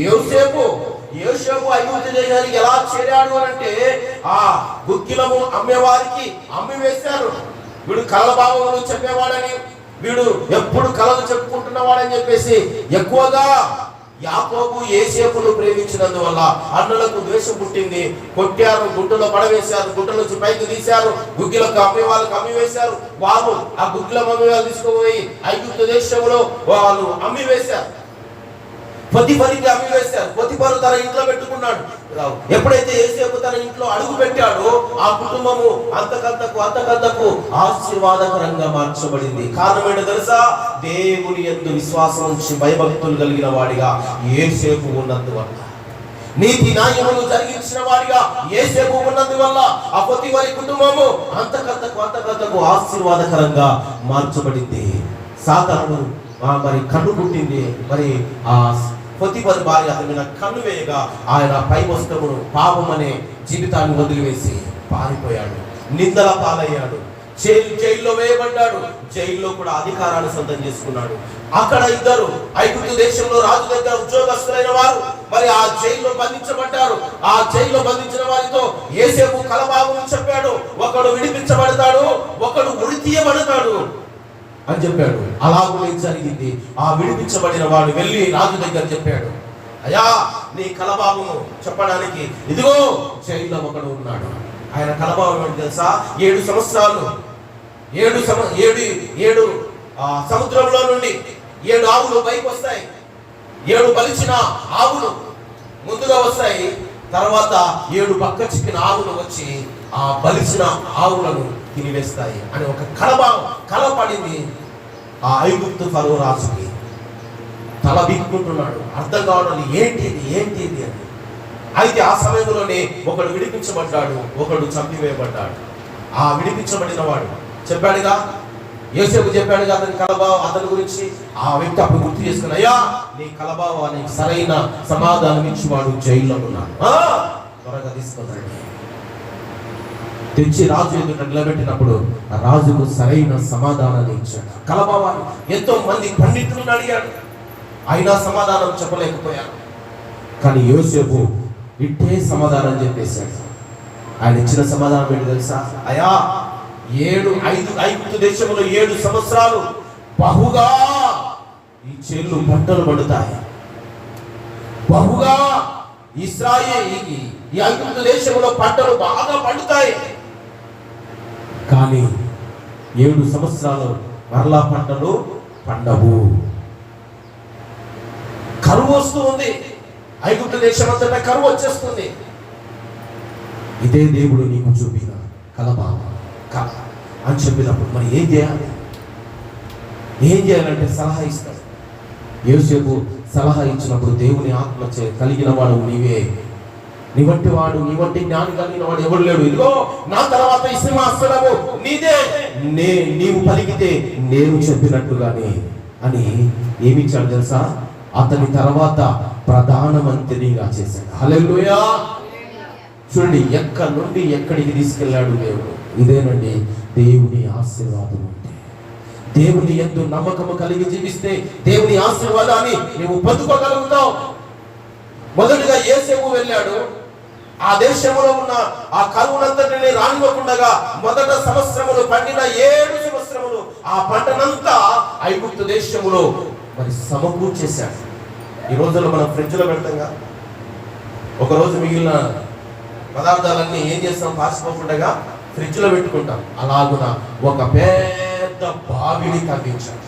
యోసేపు. ఐగుప్తు దేశానికి ఎలా చేరాడు అంటే, ఆ గుగ్గిలము అమ్మేవారికి అమ్మి వేశారు. వీడు కలల భావములు చెప్పేవాడని, వీడు ఎప్పుడు కలలు చెప్పుకుంటున్నవాడని చెప్పేసి ఎక్కువగా యాకోబు యోసేపును ప్రేమించినందువల్ల అన్నలకు ద్వేషం పుట్టింది. కొట్టారు, గుడ్డలో పడవేశారు, గుడ్డ నుంచి పైకి తీశారు, గుగ్గిలకు అమ్మే వాళ్ళకి అమ్మి వేశారు. వాళ్ళు ఆ గుగ్గిలం అమ్మే వాళ్ళు తీసుకుపోయి ఐగుప్తు దేశంలో వాళ్ళు అమ్మి వేశారు. పొతిఫరుకి అమ్మి వేశారు. పొతిఫరు తన ఇంట్లో పెట్టుకున్నాడు. ఎప్పుడైతే యోసేపు తన ఇంట్లో అడుగు పెట్టాడో ఆ కుటుంబము అంతకంతకు ఆశీర్వాదకరంగా మార్చబడింది. కారణం ఏంటో తెలుసా? దేవుని యందు విశ్వాసం ఉంచి భయభక్తులు కలిగిన వాడిగా యోసేపు ఉన్నందువల్ల, నీతి న్యాయములు జరిగించిన వాడిగా యోసేపు ఉన్నందువల్ల ఆ పొతిఫరు కుటుంబము అంతకంతకు ఆశీర్వాదకరంగా మార్చబడింది. సాతాను మరి కన్ను పుట్టింది. మరి ఆ పొతిఫరు భార్య అతని మీద కన్ను వేయగా ఆయన పై వస్త్రమును పాపమనే జీవితాన్ని వదిలివేసి పారిపోయాడు. నిందల పాలయ్యాడు. జైల్లో వేయబడ్డాడు. జైల్లో కూడా అధికారాన్ని సొంతం చేసుకున్నాడు. అక్కడ ఇద్దరు ఐగుప్తు దేశంలో రాజు దగ్గర ఉద్యోగస్తులైన వారు మరి ఆ జైల్లో బంధించబడ్డారు. ఆ జైల్లో బంధించిన వారితో యోసేపు కలబాబును చెప్పాడు. ఒకడు విడిపించబడతాడు, ఒకడు ఉరి తీయబడతాడు అని చెప్పాడు. అలాగే జరిగింది. ఆ విడిపించబడిన వాడు వెళ్ళి రాజు దగ్గర చెప్పాడు, అయ్యా నీ కలబాబును చెప్పడానికి ఇదిగో జైల్లో ఒకడు ఉన్నాడు. ఆయన కలబాబు ఏంటి తెలుసా? 7 సంవత్సరాలు 7 సముద్రంలో నుండి 7 ఆవులు పైకి వస్తాయి. 7 బలిచిన ఆవులు ముందుగా వస్తాయి. తర్వాత 7 పక్క చిక్కిన ఆవులు వచ్చి ఆ బలిసిన ఆవులను తినివేస్తాయి అని ఒక కల పడింది. ఆ ఐగుప్తు ఫరో రాజుకి తల బిక్కుంటున్నాడు. అర్థం కావడం ఏంటి అని. అయితే ఆ సమయంలోనే ఒకడు విడిపించబడ్డాడు, ఒకడు చంపివేయబడ్డాడు. ఆ విడిపించబడిన వాడు చెప్పాడుగా, యోసేపు చెప్పాడుగా అతని గురించి. ఆ వ్యక్తి అప్పుడు గుర్తు చేసుకుని, అయ్యా నీ కలబావానికి సరైన సమాధానం ఇచ్చివాడు జైల్లో ఉన్నాడు, త్వరగా తీసుకుంటాడు. తెచ్చి రాజు ఎదుట నిలబెట్టినప్పుడు ఆ రాజుకు సరైన సమాధానాన్ని ఇచ్చాడు. కలబావాన్ని ఎంతో మంది పండితులను అడిగాడు, అయినా సమాధానం చెప్పలేకపోయాడు. కానీ యోసేపు ఇట్టే సమాధానం చెప్పేశాడు. ఆయన ఇచ్చిన సమాధానం ఏంటి తెలుసా? అయ్యా 5 ఐగుప్తు దేశంలో 7 సంవత్సరాలు బహుగా ఈ చేళ్ళు పంటలు పడుతాయి. బహుగా ఈ ఐగుప్తు దేశంలో పంటలు బాగా పండుతాయి. కానీ 7 సంవత్సరాలు మరలా పంటలు పండవు. కరువు వస్తూ ఉంది. ఐగుప్తు దేశం అంతటా కరువు వచ్చేస్తుంది. ఇదే దేవుడు నీకు చూపిన కలబావ అని చెప్పినప్పుడు మరి ఏం చేయాలంటే సలహా ఇస్తాడు. యోసేపు సలహా ఇచ్చినప్పుడు దేవుని ఆత్మ కలిగిన వాడు నీవే, నీ వంటి జ్ఞాని కలిగిన వాడు ఎవరు లేడు. ఇదిగో నా తర్వాత ఈ సింహాసనము నీదే, నీవు పలికితే నేను చెప్పినట్టుగానే అని ఏమిచ్చాడు తెలుసా? అతని తర్వాత ప్రధానమంత్రిగా చేశాడు. హల్లెలూయా. చూడండి ఎక్కడి నుండి ఎక్కడికి తీసుకెళ్ళాడు దేవుడు. ఇదేనండి దేవుని ఆశీర్వాదం అంటే. దేవుని యందు నమ్మకము కలిగి జీవిస్తే దేవుని ఆశీర్వాదాన్ని నువ్వు పొందుకోగలుగుతావు. మొదటిగా యోసేపు వెళ్ళాడు. ఆ దేశంలో ఉన్న ఆ కరువునంతటిని రానివ్వకుండా మొదట సంవత్సరములు పండిన 7 సంవత్సరములు ఆ పంటనంతా ఐగుప్తు దేశములో మరి సమకూర్చేశాడు. ఈ రోజుల్లో మనం ఫ్రిడ్జ్లో పెడతాంగా, ఒకరోజు మిగిలిన పదార్థాలన్నీ ఏం చేస్తాం? పాసిపోకుండా ఫ్రిడ్జ్లో పెట్టుకుంటాం. అలాగున ఒక పెద్ద బావిని తవ్వించాడు.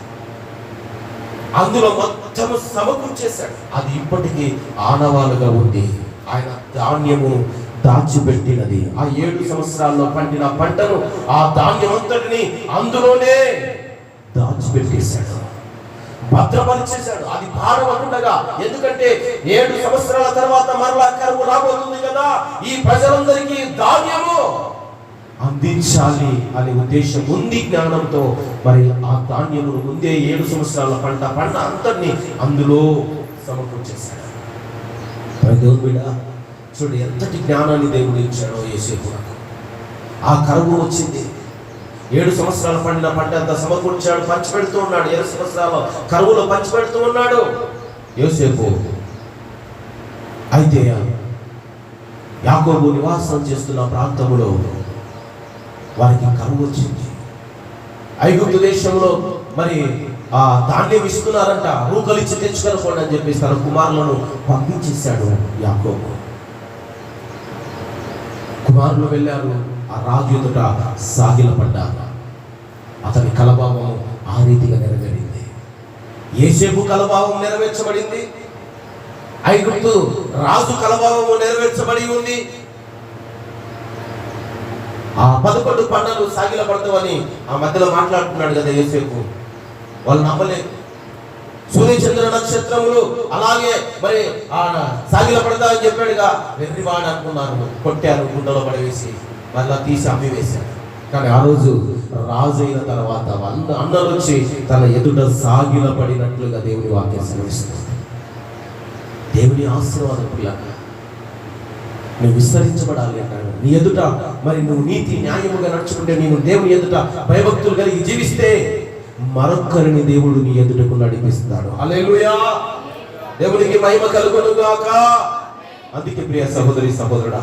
అందులో మొత్తము సమకూర్చేశాడు. అది ఇప్పటికీ ఆనవాలుగా ఉంది. ఆయన ధాన్యము దాచిపెట్టినది. ఆ 7 సంవత్సరాల్లో పండిన పంటను, ఆ ధాన్యం అంతటిని అందులోనే దాచిపెట్టేశాడు, భద్రపరిచేశాడు. అది పాడవకుండగా. ఎందుకంటే 7 సంవత్సరాల తర్వాత మరలా కరువు రాబోతుంది కదా, ఈ ప్రజలందరికీ ధాన్యము అందించాలి అనే ఉద్దేశం ఉంది, జ్ఞానంతో. మరి ఆ ధాన్యమును ముందే 7 సంవత్సరాల పంట అంతటిని అందులో సమకూర్చేశాడు. చూడు ఎంతటి జ్ఞానాన్ని దేవుడు ఇచ్చాడో యోసేపు. ఆ కరువు వచ్చింది, 7 సంవత్సరాలు పండిన పంట అంతా సమకూర్చాడు, పంచిపెడుతూ ఉన్నాడు. 7 సంవత్సరాల కరువులో పంచిపెడుతూ ఉన్నాడు యోసేపు. అయితే యాకోబు నివాసం చేస్తున్న ప్రాంతంలో వారికి కరువు వచ్చింది. ఐగుప్తు దేశంలో మరి ఆ ధాన్యం ఇస్తున్నారంట, రూకలిచ్చి తెచ్చుకొనుకోండి అని చెప్పేసి తన కుమారులను పంపించేశాడు యాకోబు. కుమారులు వెళ్ళారు, ఆ రాజు ఎదుట సాగిలపడ్డారు. అతని కలభావం ఆ రీతిగా నెరవేరింది. యోసేపు కలభావం నెరవేర్చబడింది, ఐగుప్తు రాజు కలభావము నెరవేర్చబడి ఉంది. ఆ 11 పంటలు సాగిలపడతామని ఆ మధ్యలో మాట్లాడుతున్నాడు కదా యోసేపు. వాళ్ళు నమ్మలేదు. సూర్యచంద్ర నక్షత్రములు అలాగే మరి సాగిలపడతా అని చెప్పాడుగా, వెర్రివాడు అనుకున్నారు, కొట్టారు, గుండెలో పడవేసి మళ్ళా తీసి అమ్మి వేశారు. కానీ ఆ రోజు రాజు అయిన తర్వాత అన్నలు వచ్చి తన ఎదుట సాగిలపడినట్లుగా దేవుని వాక్యం సెలవిస్తుంది. దేవుని ఆశీర్వాదం పిల్లగా నువ్వు విస్తరించబడాలి అన్నాడు. నీ ఎదుట మరి నువ్వు నీతి న్యాయముగా నడుచుకుంటే, నేను దేవుని ఎదుట భయభక్తులు కలిగి జీవిస్తే మరొక్కరిని దేవుడు నీ ఎదుటకు నడిపిస్తాడు. హల్లెలూయా, దేవునికి మహిమ కలుగును గాక. అందుకే ప్రియ సహోదరి సహోదరుడా,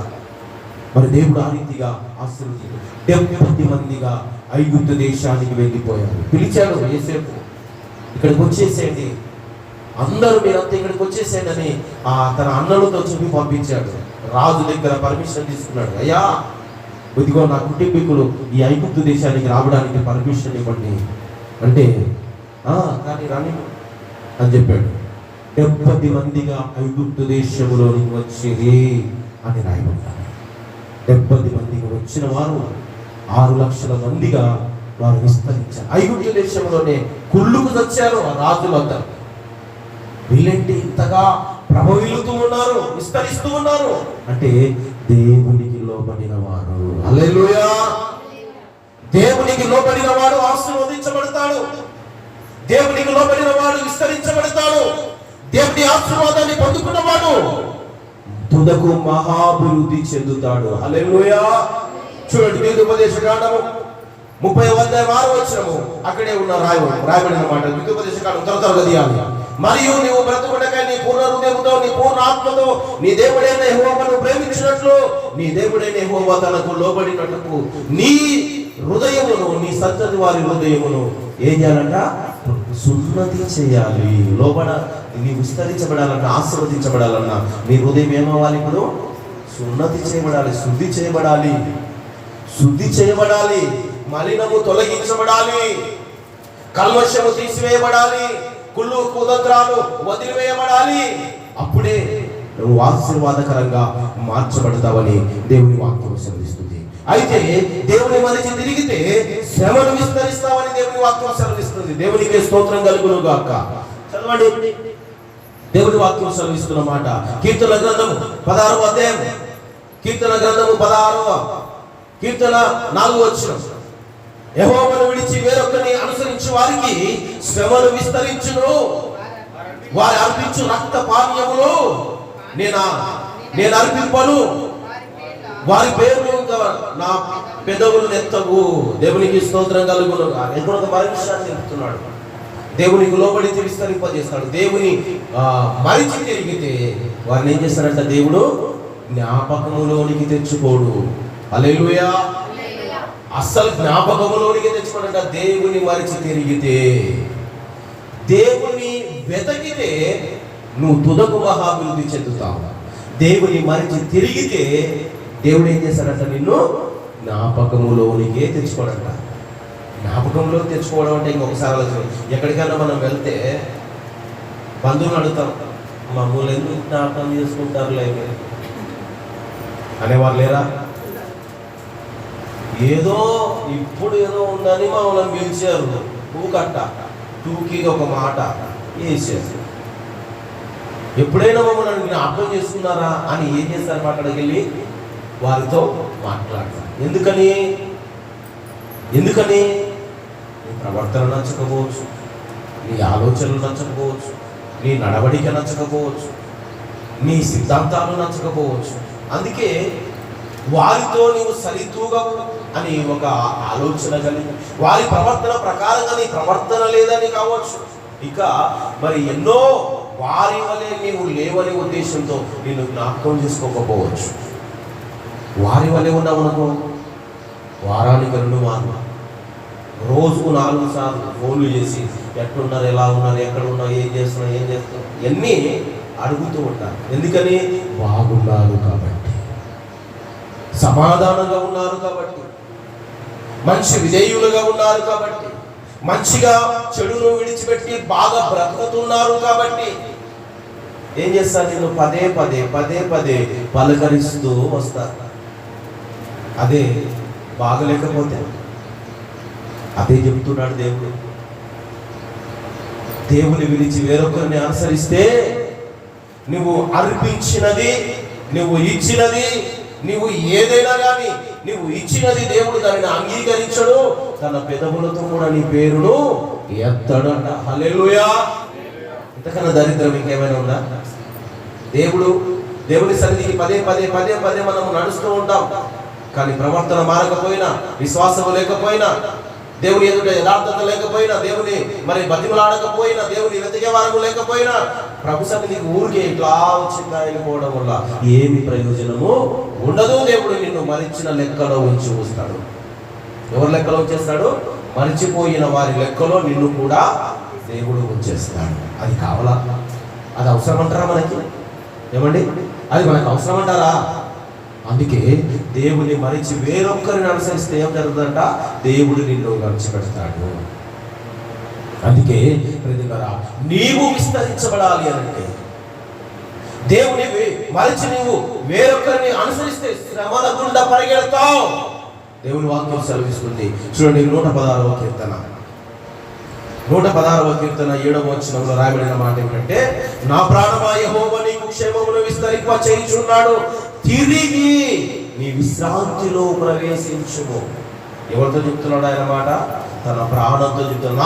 మరి దేవుడు ఆ రీతిగా ఆశీర్వదించాడు. 70 మందిగా ఐగుప్తు దేశానికి వెళ్ళిపోయారు. పిలిచాడు యోసేపు, ఇక్కడికి వచ్చేసేయండి, అందరూ మీరంతా ఇక్కడికి వచ్చేసేయండి అని తన అన్నలతో చెప్పి పంపించాడు. రాజు దగ్గర పర్మిషన్ తీసుకున్నాడు. అయ్యా, ఇదిగో నా కుటుంబీకులు ఈ ఐగుప్తు దేశానికి రావడానికి పర్మిషన్ ఇవ్వండి అంటే, కానీ రాని అని చెప్పాడు. 70 మందిగా ఐగుప్తు దేశంలోనికి వచ్చేది అని రాయబడ్డారు. 70 మందిగా వచ్చిన వారు 6 లక్షల మందిగా వారు విస్తరించారు. ఐగుప్తు దేశంలోనే కుళ్ళుకు వచ్చారు ఆ రాజులందరూ. వీళ్ళంటే ఇంతగా ప్రభవిల్లుతూ ఉన్నారు, విస్తరిస్తూ ఉన్నారు అంటే దేవునికి లోబడిన వారు. హల్లెలూయా, దేవునికి లోబడిన వాడు ఆశీర్వదించబడతాడు, దేవునికి లోబడిన వాడు విస్తరించబడతాడు, దేవుని ఆశీర్వాదాన్ని పొందుకున్నవాడు తుదకు మహాభివృద్ధి చెందుతాడు. హల్లెలూయా. చూడండి, ద్వితీయోపదేశకాండము 30వ అధ్యాయం 6వ వచనము అక్కడే ఉన్న రాయబడిన మాట. ద్వితీయోపదేశకాండం త్వరగా తీయాలి. మరియు నీవు బ్రతుకుటకై నీ పూర్ణ హృదయముతో, నీ పూర్ణ ఆత్మతో నీ దేవుడైన యెహోవాను ప్రేమించినట్లు, నీ దేవుడైన యెహోవా తనకు లోబడినట్లు నీ హృదయమును, నీ సంతతి వారి హృదయమును ఏం చేయాలంట? సున్నతి చేయాలి. నీ విస్తరించబడాలన్నా, ఆశీర్వదించబడాలన్నా నీ హృదయం ఏమవ్వాలి? ఇప్పుడు సున్నతి చేయబడాలి, శుద్ధి చేయబడాలి, మలినము తొలగించబడాలి, కల్మషము తీసివేయబడాలి, కుళ్ళు కుతంత్రాలు వదిలివేయబడాలి. అప్పుడే నువ్వు ఆశీర్వాదకరంగా మార్చబడతావని దేవుని వాక్యం సెలవిస్తుంది. అయితే దేవుని మనిషి తిరిగితే శ్రమను విస్తరిస్తావని దేవుని వాక్యం సెలవిస్తుంది. దేవునికి స్తోత్రం కలుగును గాక. చదవండి, దేవుని వాక్యం సెలవిస్తున్న మాట కీర్తన గ్రంథము 16వ అధ్యాయం, కీర్తన గ్రంథము 16వ కీర్తన 4వ వచనం. యెహోవాను విడిచి వేరొకరిని అనుసరించు వారికి శ్రమలు విస్తరించును, వారి అర్పించు రక్త పానీయములు నేను అర్పింపను, వారి పేర్లు నా పెదవులు నెత్తవు. దేవునికి స్తోత్రం కలుగును. ఎక్కడ మరో విషయాన్ని చెప్తున్నాడు, దేవునికి లోబడితే విస్తరింపజేస్తాడు. దేవుని మరిచి తిరిగితే వారిని ఏం చేస్తారంట? దేవుడు జ్ఞాపకములోనికి తెచ్చుకోడు. హల్లెలూయా. అస్సలు జ్ఞాపకములోనికి తెచ్చుకోడంట. దేవుని మరిచి తిరిగితే, దేవుని వెతకితే నువ్వు తుదకు మహాభివృద్ధి చెందుతావు. దేవుని మరిచి తిరిగితే దేవుడు ఏం చేస్తాడంట? నిన్ను జ్ఞాపకములోనికే తెచ్చుకోడంట. జ్ఞాపకంలో తెచ్చుకోవడం అంటే ఇంకొకసారి ఆలోచన. ఎక్కడికైనా మనం వెళ్తే బంధువులు అడుగుతాం, మమ్మల్ని ఎందుకు జ్ఞాపకం చేసుకుంటారులే, అనేవారు లేరా? ఏదో ఇప్పుడు ఏదో ఉందని మమ్మల్ని పిలిచారు, ఊకట్ట టూకీగా ఒక మాట వేసేది. ఎప్పుడైనా మమ్మల్ని జ్ఞాపకం చేసుకున్నారా అని ఏం చేస్తారు? అక్కడికి వెళ్ళి వారితో మాట్లాడతారు. ఎందుకని నీ ప్రవర్తన నచ్చకపోవచ్చు, నీ ఆలోచనలు నచ్చకపోవచ్చు, నీ నడవడిక నచ్చకపోవచ్చు, నీ సిద్ధాంతాలు నచ్చకపోవచ్చు. అందుకే వారితో నీవు సరితూగవు అని ఒక ఆలోచన కలిగి, వారి ప్రవర్తన ప్రకారంగా నీ ప్రవర్తన లేదని కావచ్చు, ఇక మరి ఎన్నో వారి వలె నీవు లేవని ఉద్దేశంతో నేను జ్ఞాపకం చేసుకోకపోవచ్చు. వారి వలె ఉన్నామనుకో, వారానికి 2 మార్లు, రోజుకు 4 సార్లు ఫోన్లు చేసి ఎట్లున్నారు, ఎలా ఉన్నారు, ఎక్కడ ఉన్నారు, ఏం చేస్తున్నారు ఇవన్నీ అడుగుతూ ఉంటారు. ఎందుకని? బాగున్నారు కాబట్టి, సమాధానంగా ఉన్నారు కాబట్టి, మంచి విధేయులుగా ఉన్నారు కాబట్టి, మంచిగా చెడును విడిచిపెట్టి బాగా బ్రతుకుతున్నారు కాబట్టి ఏం చేస్తారు? నేను పదే పదే పలకరిస్తూ వస్తారు. అదే బాగలేకపోతే అదే చెప్తున్నాడు దేవుడు. దేవుని విడిచి వేరొకరిని అనుసరిస్తే నువ్వు అర్పించినది, నువ్వు ఇచ్చినది, నువ్వు ఏదైనా కానీ నువ్వు ఇచ్చినది దేవుడు దానిని అంగీకరించడు, తన పెదవులతో కూడా నీ పేరును ఎత్తడంట. హల్లెలూయా! ఇంతకన్నా దరిద్రం ఇంకేమైనా ఉందా? దేవుని సన్నిధికి పదే మనము నడుస్తూ ఉంటాం, కానీ ప్రవర్తన మారకపోయినా, విశ్వాసము లేకపోయినా, దేవుని ఎదుట యథార్థత లేకపోయినా, దేవుని మరి బతిమలాడకపోయినా, దేవుని వెతికే వారము లేకపోయినా, ప్రభు సన్నిధికి ఊరికే ఇట్లా వచ్చిందా వెళ్ళిపోవడం వల్ల ఏమి ప్రయోజనము ఉండదు. దేవుడు నిన్ను మరిచిన లెక్కలో ఉంచి వస్తాడు. ఎవరి లెక్కలో ఉంచేస్తాడు? మరిచిపోయిన వారి లెక్కలో నిన్ను కూడా దేవుడు ఉంచేస్తాడు. అది కావాలా? అది అవసరం అంటారా మనకి? ఏమండి, అది మనకు అవసరం అంటారా? అందుకే దేవుని మరిచి వేరొక్కరిని అనుసరిస్తే ఏం జరుగుతుందంట? దేవుడు నిన్ను విడిచిపెడతాడు. అందుకే నీవు విస్తరించబడాలి అంటే దేవుని మరిచి నీవు వేరొక్కరిని అనుసరిస్తే శ్రమల గుండా పరిగెడతావు. దేవుని వాక్యం సెలవిస్తుంది. చూడండి, 116వ కీర్తన 7వ వచనంలో రాయబడిన మాట ఏమిటంటే, నా ప్రాణమా యెహోవా నీకు క్షేమమును విస్తరింప చేయుచున్నాడు, తిరిగి నీ విశ్రాంతిలో ప్రవేశించుము. ఎవరితో చెప్తున్నాడు ఆయన మాట? తన ప్రాణంతో చెప్తున్నాడు.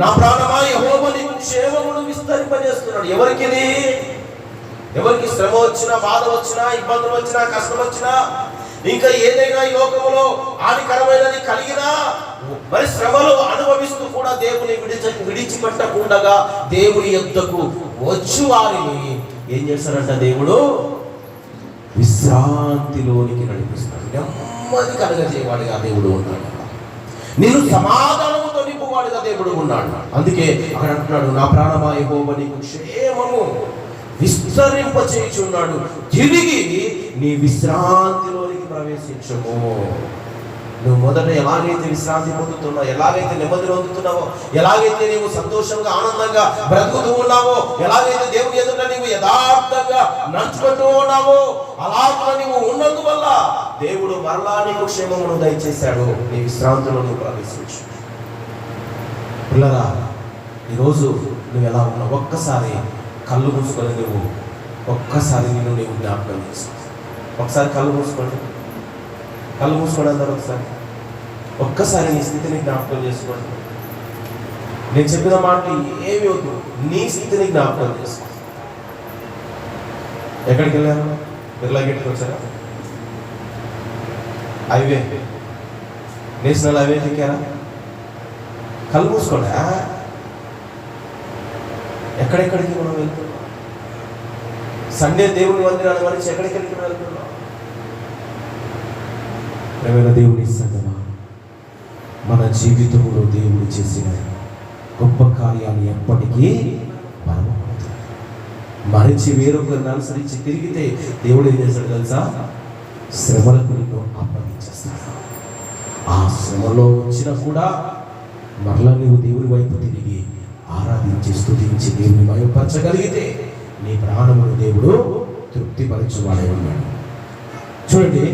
నా ప్రాణమా యెహోవా నీకు క్షేమమును విస్తరింపజేస్తున్నాడు. ఎవరికి శ్రమ వచ్చినా, బాధ వచ్చినా, ఇబ్బందులు వచ్చినా, కష్టం వచ్చినా, ఇంకా ఏదైనా ఈ లోకములో హానికరమైనది కలిగినా, మరి శ్రమలు అనుభవిస్తూ కూడా దేవుని విడిచిపెట్టకుండా దేవుని యొద్దకు వచ్చు వారిని ఏం చేస్తారంట? దేవుడు విశ్రాంతిలోనికి నడిపిస్తాడు. నెమ్మది కలగజేవాడిగా దేవుడు ఉన్నాడు. నిన్ను సమాధానముతో నింపువాడిగా దేవుడు ఉన్నాడు. అందుకే అక్కడ అంటున్నాడు, నా ప్రాణమా యెహోవా నీకు క్షేమము విస్తరింప చేయుచున్నాడు, తిరిగి నీ విశ్రాంతిలోనికి ప్రవేశించము. నువ్వు మొదట ఎలాగైతే విశ్రాంతి పొందుతున్నావు, ఎలాగైతే నెమ్మది పొందుతున్నావో, ఎలాగైతే నీవు సంతోషంగా ఆనందంగా బ్రతుకుతూ ఉన్నావో, ఎలాగైతే దేవుని ఎదుట నీవు యథార్థంగా నడుచుకుంటూ ఉన్నావో, అలాగా నీవు ఉన్నందువల్ల దేవుడు మరలా నీకు క్షేమమును దయచేశాడు. నీ విశ్రాంతిలో నువ్వు ప్రవేశించు. పిల్లరా, ఈరోజు నువ్వు ఎలా ఉన్నావు? ఒక్కసారి కళ్ళు మూసుకొని నువ్వు ఒక్కసారి నీవు జ్ఞాపకం చేసుకో. ఒకసారి కళ్ళు మూసుకోండి అందరూ ఒక్కసారి నీ స్థితిని జ్ఞాపకం చేసుకోండి. నేను చెప్పిన మాటలు ఏమి వద్దు, నీ స్థితిని జ్ఞాపకం చేసుకో. ఎక్కడికి వెళ్ళారు? బిర్లా గేట్కి వచ్చారా? హైవే, నేషనల్ హైవే ఎక్కారా? కళ్ళు మూసుకోండి. ఎక్కడెక్కడికి మనం వెళ్తున్నాం? సండే దేవుని మందిరాన్ని మరిచి ఎక్కడెక్కడికి వెళ్తున్నాం? ప్రియమైన దేవుని సంగమా, మన జీవితంలో దేవుడు చేసిన గొప్ప కార్యాలు ఎప్పటికీ మరవకూడదు. మరిచి వేరొకరిని అనుసరించి తిరిగితే దేవుడు ఏం చేస్తాడు తెలుసా? శ్రమలకు నిన్ను అప్పగించేస్తాడు. ఆ శ్రమలో వచ్చినా కూడా మరలా నీవు దేవుని వైపు తిరిగి ఆరాధించి స్తుతించి దేవుని మయపరచగలిగితే నీ ప్రాణమును దేవుడు తృప్తిపరచువాడై ఉన్నాడు. చూడండి,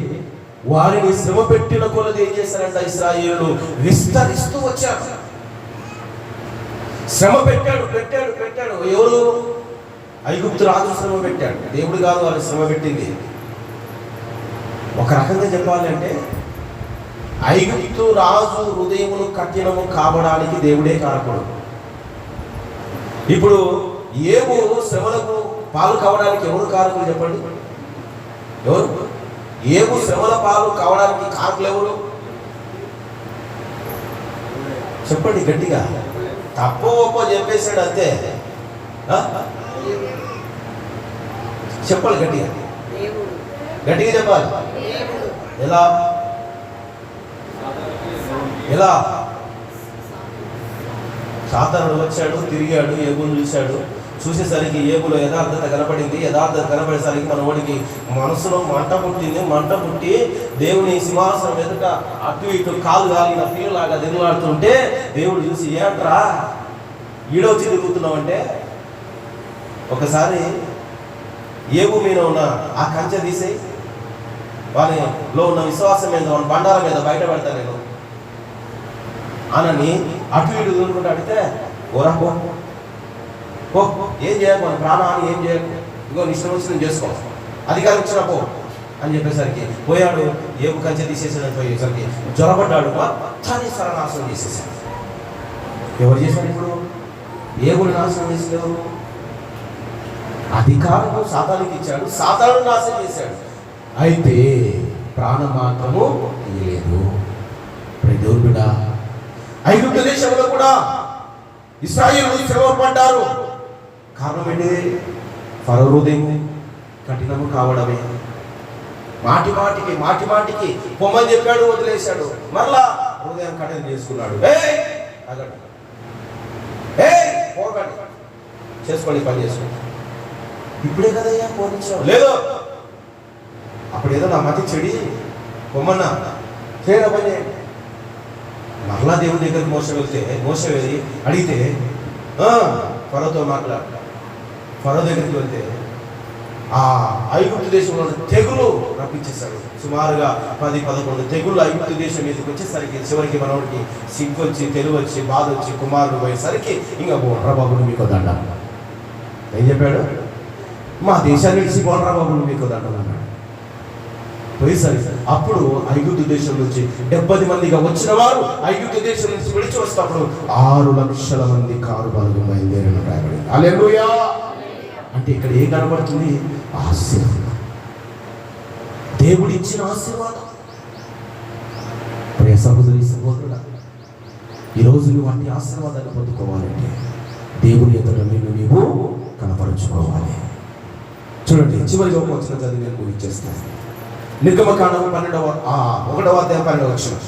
వారిని శ్రమ పెట్టిన కొలది ఏం చేశారంట, ఇశ్రాయేలు విస్తరిస్తూ వచ్చారు. శ్రమ పెట్టాడు. ఎవరు? ఐగుప్తు రాజు శ్రమ పెట్టాడు, దేవుడు కాదు వాళ్ళు శ్రమ పెట్టింది. ఒక రకంగా చెప్పాలి అంటే ఐగుప్తు రాజు హృదయమును కఠినము కావడానికి దేవుడే కారకుడు. ఇప్పుడు ఏవు శ్రమలకు పాలు కావడానికి ఎవరు కారకులు చెప్పండి? ఎవరు? ఏవు శ్రమల పాలు కావడానికి కారకులు ఎవరు చెప్పండి గట్టిగా. తప్పో ఒప్పో చెప్పేశాడు అంతే. చెప్పాలి గట్టిగా చెప్పాలి. ఎలా సాతానుడు వచ్చాడు, తిరిగాడు, ఏబును చూసేసరికి ఏబులో యథార్థత కనపడింది. యథార్థత కనపడేసరికి మనవాడికి మనసులో మంట పుట్టి దేవుని సింహాసనం ఎదుట అటు ఇటు కాలు కాలిన పిల్లలాగా దిగులాడుతుంటే దేవుడు చూసి, ఏంట్రా ఈడొచ్చి తిరుగుతున్నావు అంటే, ఒకసారి ఏబు మీద ఉన్న ఆ కంచె తీసేయి, వానిలో ఉన్న విశ్వాసం మీద, వాని బండాల మీద బయట పెడతా నేను అనని అటు ఇటు దూరుకుంటూ అడిగితే, ఓరా పో, ఏం చేయకు, మన ప్రాణాన్ని ఏం చేయకు, ఇగో ఇష్టం వచ్చి నేను చేసుకో, అధికారం ఇచ్చిన పో అని చెప్పేసరికి పోయాడు. ఏబు కంచె తీసేసాడని పోయేసరికి జ్వరపడ్డాడు, మొత్తాన్ని సర్వనాశనం చేసేసాడు. ఎవరు చేశాడు? ఇప్పుడు ఏబుని నాశనం చేసేవారు. అధికారము సాతానుకి ఇచ్చాడు, సాతాను నాశనం చేశాడు. అయితే ప్రాణం మాత్రము తీయలేదు. దేవుని బిడ్డ, ఐగుప్తు దేశంలో కూడా ఇశ్రాయేలు శ్రమ పడ్డారు. కారణం ఏంటి? ఫరో హృదయం కఠినము కావడమే. మాటి మాటికి పొమ్మని చెప్పాడు, వదిలేశాడు. మరలా హృదయం కఠినం చేసుకున్నాడు. చేసుకోండి, పని చేసుకోండి. ఇప్పుడే కదయ్యా పోనిచ్చావు, లేదు అప్పుడు ఏదో నా మతి చెడి పొమ్మన్నా చేయన పని. మరలా దేవుని దగ్గరికి మోస వెళ్ళి అడిగితే ఫరోతో మాట్లాడు. ఫరో దగ్గరికి వెళ్తే ఆ ఐగుప్తు దేశంలో తెగులు రప్పించేశాడు. సుమారుగా 10-11 తెగుళ్ళు ఐగుప్తు దేశం మీదకి వచ్చేసరికి చివరికి మనోడికి సిగ్గొచ్చి, తెలివచ్చి, బాధ వచ్చి, కుమారుడు పోయేసరికి ఇంకా బోన్రా బాబుని మీకు దండ. ఏం చెప్పాడు? మా దేశాన్ని విడిచి బోన్రా బాబుని మీకు దండ అన్నాడు. పోయేసరికి అప్పుడు ఐగుప్తు దేశం నుంచి 70 మందిగా వచ్చిన వారు ఐగుప్తు దేశం నుంచి విడిచి వస్తప్పుడు 6 లక్షల మంది కారు బలగం బయలుదేరిన రాయబడింది. హల్లెలూయా. అంటే ఇక్కడ ఏం కనబడుతుంది? ఆశీర్వాదం, దేవుడు ఇచ్చిన ఆశీర్వాదం. ప్రియ సహోదరి సహోదరుడా, ఈరోజు నువ్వు అన్ని ఆశీర్వాదాన్ని పొందుకోవాలంటే దేవుని ఎదుట నీవు కనపరుచుకోవాలి. చూడండి, చివరి వచ్చిన చదివి నేను ముగించేస్తాను. నిర్గమకాండము 1వ అధ్యాయం 12వ వచనం.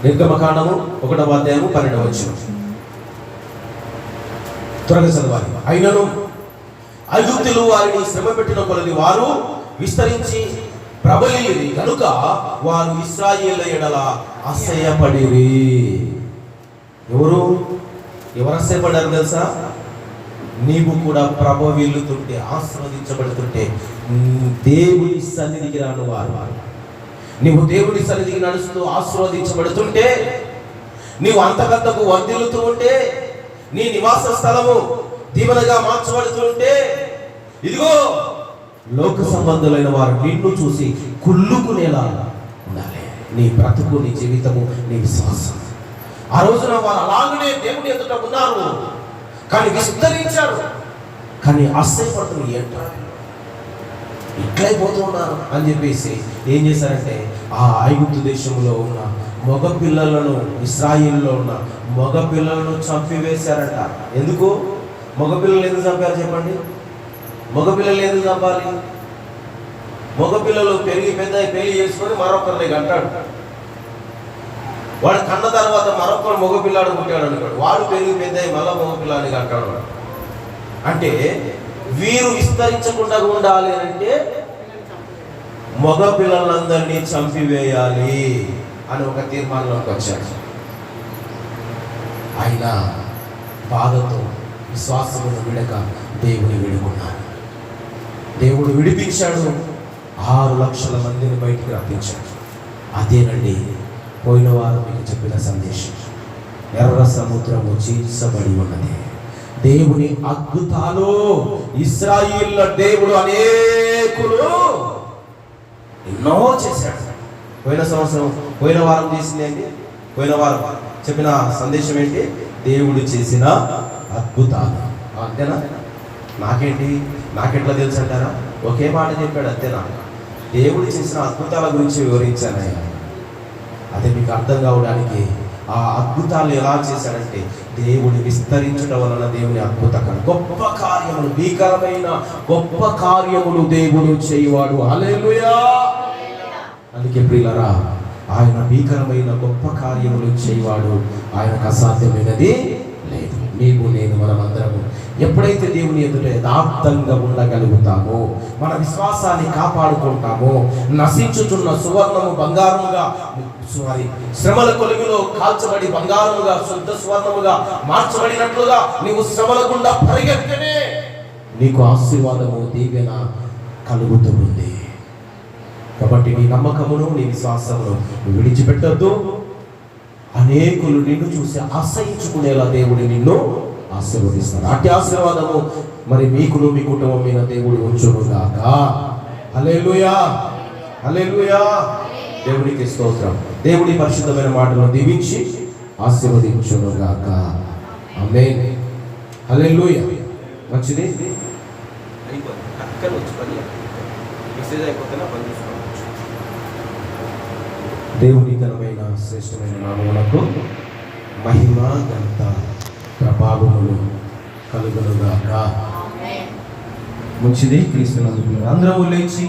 నిర్గమకాండము 1వ అధ్యాయము 12వ వచనం త్వరగా చదవాలి. అయినను ఐగుప్తులు వారిని శ్రమ పెట్టిన కొలది వారు విస్తరించి ప్రబలిరి కనుక వారు ఇశ్రాయేలు ఎడల అసహ్యపడిరి. ఎవరు అసహ్యపడ్డారు తెలుసా? నీవు కూడా ప్రభవిల్లుతుంటే, ఆశీర్వదించబడుతుంటే దేవుని సన్నిధికి రాను వారు, నీవు దేవుని సన్నిధికి నడుస్తూ ఆశీర్వదించబడుతుంటే, నీవు అంతకంతకు వర్ధిల్లుతూ ఉంటే, నీ నివాస స్థలము దీవెనగా మార్చబడుతూ ఉంటే, ఇదిగో లోక సంబంధులైన వారు నిన్ను చూసి కుళ్ళుకునేలా ఉండాలి. నీ బ్రతుకు, నీ జీవితము, నీ విశ్వాసం. ఆ రోజున వారు అలాగనే దేవుని ఎదుట ఉన్నారు, కానీ విస్తరించారు, కానీ అసహ్యపడుతున్నారు. ఏంటో ఇట్లయిపోతూ ఉన్నారు అని చెప్పేసి ఏం చేశారంటే, ఆ ఐగుప్తు దేశంలో ఉన్న మగ పిల్లలను, ఇశ్రాయేలులో ఉన్న మగ పిల్లలను చంపివేశారట. ఎందుకు? మగపిల్లలు ఎందుకు చంపారు చెప్పండి? మగపిల్లలు ఎందుకు చంపాలి? మగపిల్లలు పెరిగి పెళ్లి చేసుకొని మరొకరిని అంటాడు. వాడు కన్న తర్వాత మరొకరు మగపిల్లాడు పుట్టాడు అనుకోడు, వాడు పెరిగి మళ్ళీ మగపిల్లాడిని అంటాడు. అంటే వీరు విస్తరించకుండా ఉండాలి అంటే మగ పిల్లలందరినీ చంపివేయాలి అని ఒక తీర్మానంలోకి వచ్చాడు. ఆయన బాధతో విశ్వాసమును విడక దేవుని విడుకున్నాడు. దేవుడు విడిపించాడు, 6 లక్షల మందిని బయటికి రప్పించాడు. అదేనండి పోయిన వారం మీకు చెప్పిన సందేశం. ఎర్ర సముద్రము చీల్చబడి ఉన్నది. దేవుని అద్భుతాలు, ఇశ్రాయేళ్ల దేవుడు అనేకులు ఎన్నో చేశాడు. పోయిన వారం చేసింది ఏంటి? పోయిన వారం చెప్పిన సందేశం ఏంటి? దేవుడు చేసిన అద్భుతాలు. అంతేనా? నాకేంటి, నాకెట్లా తెలుసు అంటారా? ఒకే మాట చెప్పాడు, అంతేనా? దేవుడు చేసిన అద్భుతాల గురించి వివరించానయ్యా. అదే మీకు అర్థం కావడానికి. ఆ అద్భుతాలు ఎలా చేశాడంటే, దేవుడు విస్తరించడం వలన దేవుని అద్భుత గొప్ప కార్యములు, భీకరమైన గొప్ప కార్యములు దేవుడు చేయవాడు. హల్లెలూయా. అందుకే ప్రియులారా, ఆయన భీకరమైన గొప్ప కార్యములు చేయవాడు. ఆయనకు అసాధ్యమైనది లేదు. నీవు నేను మనమందరము ఎప్పుడైతే దేవుని ఎదుట యథార్థంగా ఉండగలుగుతామో, మన విశ్వాసాన్ని కాపాడుకుంటామో, నశించుచున్న సువర్ణము బంగారముగా, శ్రమల కొలుగులో కాల్చబడి బంగారముగా, శుద్ధ సువర్ణముగా మార్చబడినట్లుగా నీవు శ్రమల గుండా పరిగెత్తనే నీకు ఆశీర్వాదము, దీవెన కలుగుతుంది. కాబట్టి నీ నమ్మకమును, నీ విశ్వాసమును విడిచిపెట్టొద్దు. అనేకులు నిన్ను చూసి ఆశ్రయించుకునేలా దేవుడు నిన్ను ఆశీర్వదిస్తాడు. అట్టి ఆశీర్వాదము మరి మీకును మీ కుటుంబం మీద దేవుడు ఉంచునుగాక. హల్లెలూయా, హల్లెలూయా. దేవునికి స్తోత్రం. దేవుడి పరిశుద్ధమైన మాటలను దీవించి ఆశీర్వదించునుగాక. ఆమేన్. హల్లెలూయా. మంచిది. దేవుని ఘనమైన శ్రేష్టమైన నామమునకు మహిమ, ఘనత, ప్రభావములు కలుగునుగాక. మంచిది. క్రీస్తునందు అందరూ లేచి